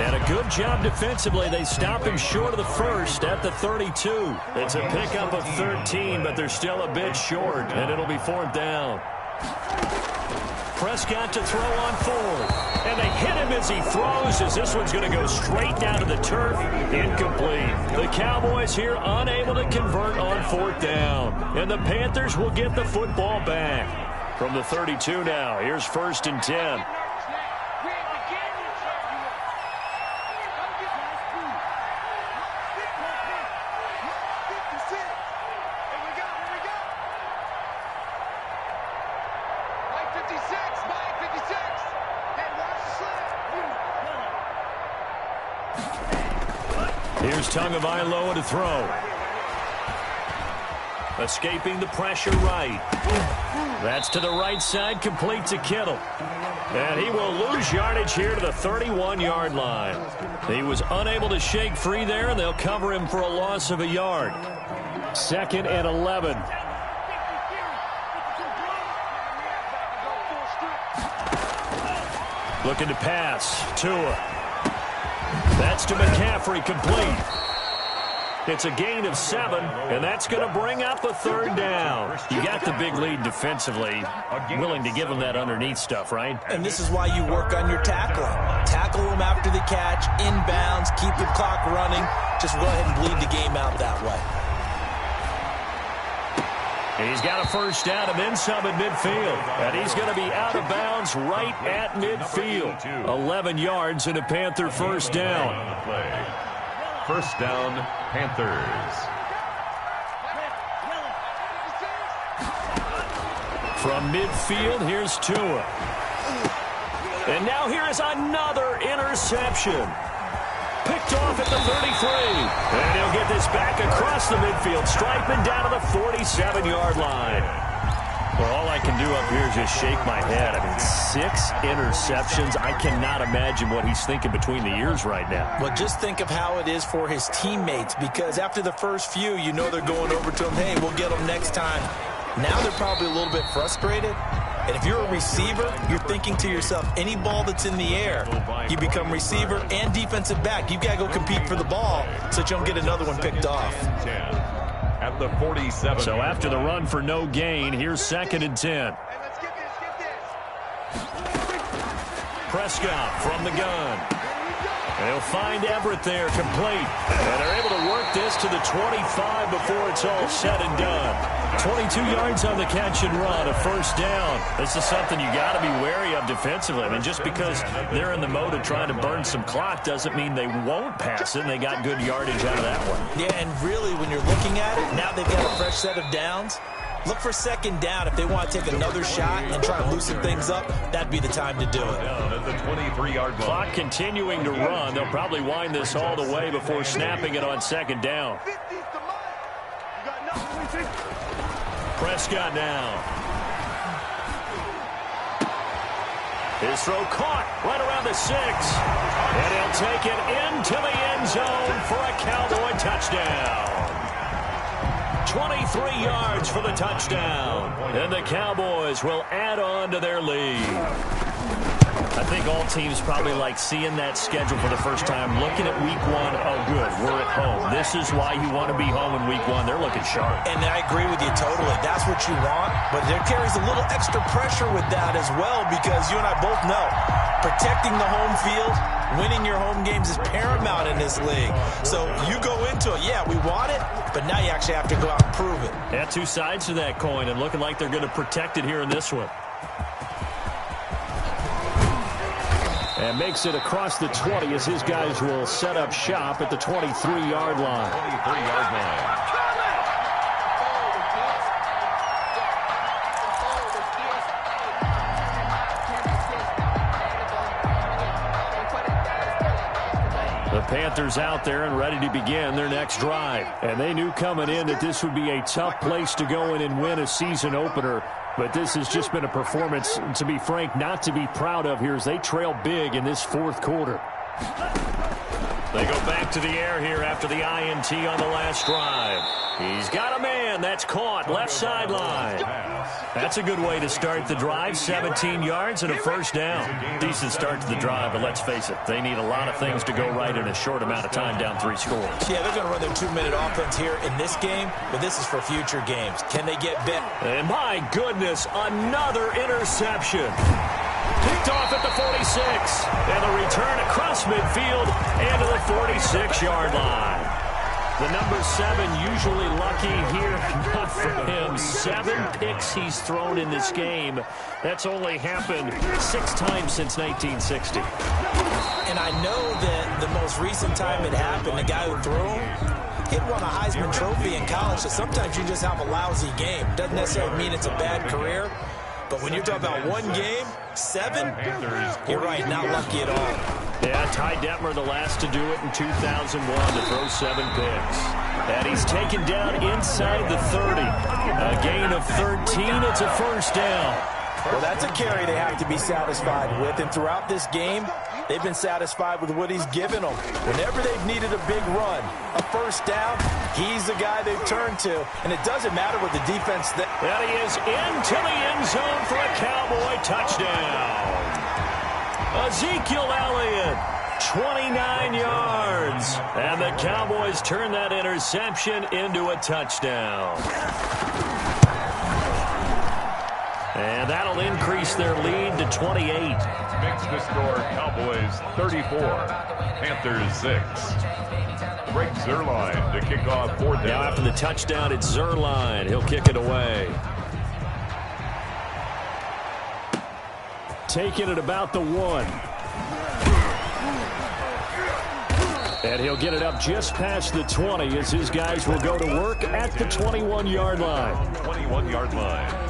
And a good job defensively. They stop him short of the 1st at the 32. It's a pickup of 13, but they're still a bit short, and it'll be 4th down. Prescott to throw on 4th. And they hit him as he throws, as this one's going to go straight down to the turf. Incomplete. The Cowboys here unable to convert on 4th down. And the Panthers will get the football back. From the 32 now, here's 1st and 10. Here's Tagovailoa to throw. Escaping the pressure right. That's to the right side, complete to Kittle. And he will lose yardage here to the 31-yard line. He was unable to shake free there, and they'll cover him for a loss of a yard. 2nd and 11. Looking to pass. Tua. That's to McCaffrey, complete. It's a gain of 7, and that's going to bring up a 3rd down. You got the big lead defensively. Willing to give them that underneath stuff, right? And this is why you work on your tackling. Tackle them after the catch, inbounds, keep the clock running. Just go ahead and bleed the game out that way. He's got a 1st down and then some at midfield. And he's going to be out of bounds right at midfield. 11 yards and a Panther 1st down. 1st down, Panthers. From midfield, here's Tua. And now here is another interception. Picked off at the 33. And he'll get this back across the midfield stripe and down to the 47-yard line. Well, all I can do up here is just shake my head. I mean, 6 interceptions. I cannot imagine what he's thinking between the ears right now. Well, just think of how it is for his teammates, because after the first few, you know they're going over to him, hey, we'll get them next time. Now they're probably a little bit frustrated. And if you're a receiver, you're thinking to yourself, any ball that's in the air, you become receiver and defensive back. You've got to go compete for the ball so that you don't get another one picked off. At the 47. So after the run for no gain, here's 2nd and 10. Prescott from the gun. And he'll find Everett there, complete. And they're able to work this to the 25 before it's all said and done. 22 yards on the catch and run, a 1st down. This is something you got to be wary of defensively. I mean, just because they're in the mode of trying to burn some clock doesn't mean they won't pass it, and they got good yardage out of that one. Yeah, and really, when you're looking at it, now they've got a fresh set of downs. Look for 2nd down. If they want to take another shot and try to loosen things up, that'd be the time to do it. At the 23-yard line. Clock continuing to run. They'll probably wind this all the way before snapping it on 2nd down. Prescott now. His throw caught right around the 6. And he'll take it into the end zone for a Cowboy touchdown. 23 yards for the touchdown. And the Cowboys will add on to their lead. I think all teams probably like seeing that schedule for the first time, looking at week 1. Oh, good, we're at home. This is why you want to be home in week 1. They're looking sharp. And I agree with you totally. That's what you want. But there carries a little extra pressure with that as well, because you and I both know protecting the home field, winning your home games is paramount in this league. So you go into it, yeah, we want it, but now you actually have to go out and prove it. Yeah, 2 sides to that coin, and looking like they're going to protect it here in this one. And makes it across the 20 as his guys will set up shop at the 23-yard line. 23-yard line. The Panthers out there and ready to begin their next drive. And they knew coming in that this would be a tough place to go in and win a season opener. But this has just been a performance, to be frank, not to be proud of here as they trail big in this 4th quarter. They go back to the air here after the INT on the last drive. He's got a man. That's caught. Left sideline. That's a good way to start the drive. 17 yards and a 1st down. Decent start to the drive, but let's face it, they need a lot of things to go right in a short amount of time, down 3 scores. Yeah, they're going to run their 2-minute offense here in this game, but this is for future games. Can they get bit? And my goodness, another interception. Picked off at the 46. And the return across midfield and to the 46-yard line. The number 7 usually lucky here. Not for him. 7 picks he's thrown in this game. That's only happened 6 times since 1960. And I know that the most recent time it happened, the guy who threw him, he won a Heisman Trophy in college. So sometimes you just have a lousy game. Doesn't necessarily mean it's a bad career. But when you're talking about 1 game, 7, you're right, not lucky at all. Yeah, Ty Detmer, the last to do it in 2001 to throw 7 picks. And he's taken down inside the 30. A gain of 13. It's a 1st down. Well, that's a carry they have to be satisfied with. And throughout this game, they've been satisfied with what he's given them. Whenever they've needed a big run, a 1st down, he's the guy they've turned to. And it doesn't matter what the defense... And he is into the end zone for a Cowboy touchdown. Ezekiel Elliott, 29 yards. And the Cowboys turn that interception into a touchdown. And that'll increase their lead to 28. Makes the score Cowboys 34, Panthers 6. Greg Zuerlein to kick off 4th down. Now after the touchdown, it's Zuerlein. He'll kick it away. Taking it about the 1. And he'll get it up just past the 20 as his guys will go to work at the 21-yard line. 21-yard line.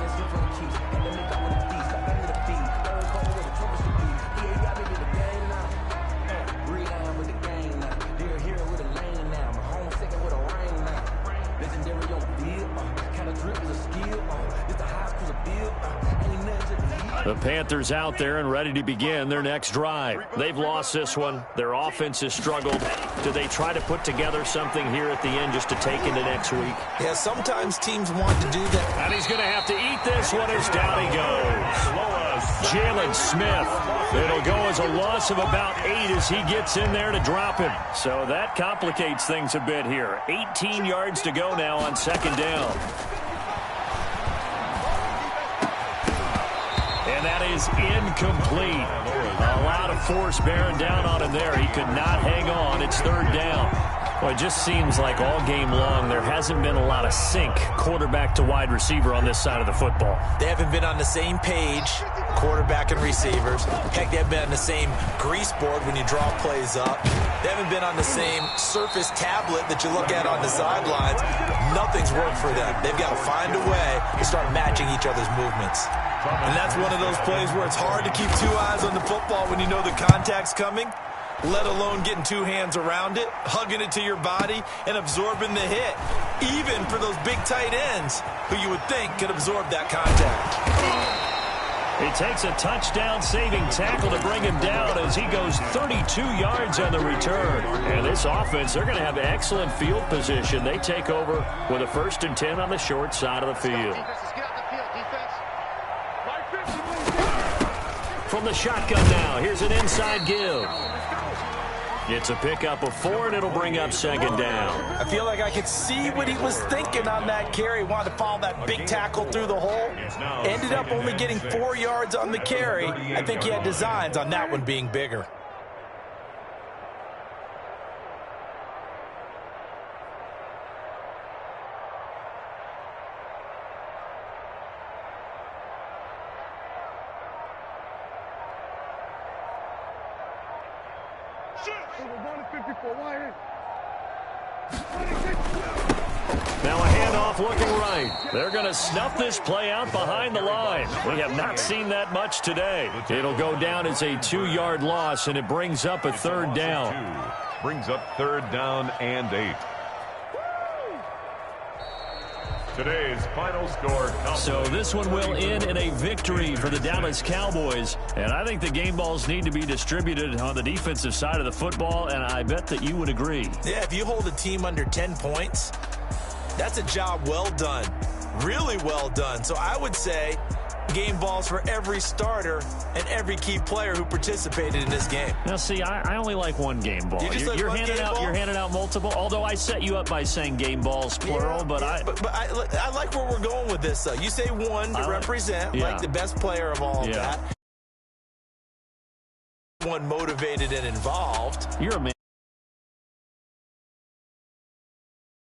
The Panthers out there and ready to begin their next drive. They've lost this one. Their offense has struggled. Do they try to put together something here at the end just to take into next week? Yeah, sometimes teams want to do that. And he's going to have to eat this one as down he goes. Jalen Smith. It'll go as a loss of about 8 as he gets in there to drop him. So that complicates things a bit here. 18 yards to go now on second down. And that is incomplete. A lot of force bearing down on him there. He could not hang on. It's third down. Well, it just seems like all game long there hasn't been a lot of sync quarterback to wide receiver on this side of the football. They haven't been on the same page, quarterback and receivers. Heck, they haven't been on the same grease board when you draw plays up. They haven't been on the same surface tablet that you look at on the sidelines. Nothing's worked for them. They've got to find a way to start matching each other's movements. And that's one of those plays where it's hard to keep 2 eyes on the football when you know the contact's coming, let alone getting 2 hands around it, hugging it to your body, and absorbing the hit, even for those big tight ends who you would think could absorb that contact. It takes a touchdown-saving tackle to bring him down as he goes 32 yards on the return. And this offense, they're going to have excellent field position. They take over with a 1st and 10 on the short side of the field. From the shotgun now, here's an inside give. It's a pickup of 4, and it'll bring up second down. I feel like I could see what he was thinking on that carry. He wanted to follow that big tackle through the hole. Ended up only getting 4 yards on the carry. I think he had designs on that one being bigger. Now a handoff looking right. They're going to snuff this play out behind the line. We have not seen that much today. It'll go down as a 2-yard loss, and it brings up a third down. Brings up third down and 8. Today's final score. So this one will end in a victory for the Dallas Cowboys. And I think the game balls need to be distributed on the defensive side of the football, and I bet that you would agree. Yeah, if you hold a team under 10 points, that's a job well done. Really well done. So I would say game balls for every starter and every key player who participated in this game. Now, see, I only like one game ball. You're handing out multiple. Although I set you up by saying game balls plural, yeah, but I like where we're going with this. Though you say one to represent like the best player of all of that. One motivated and involved. You're a man.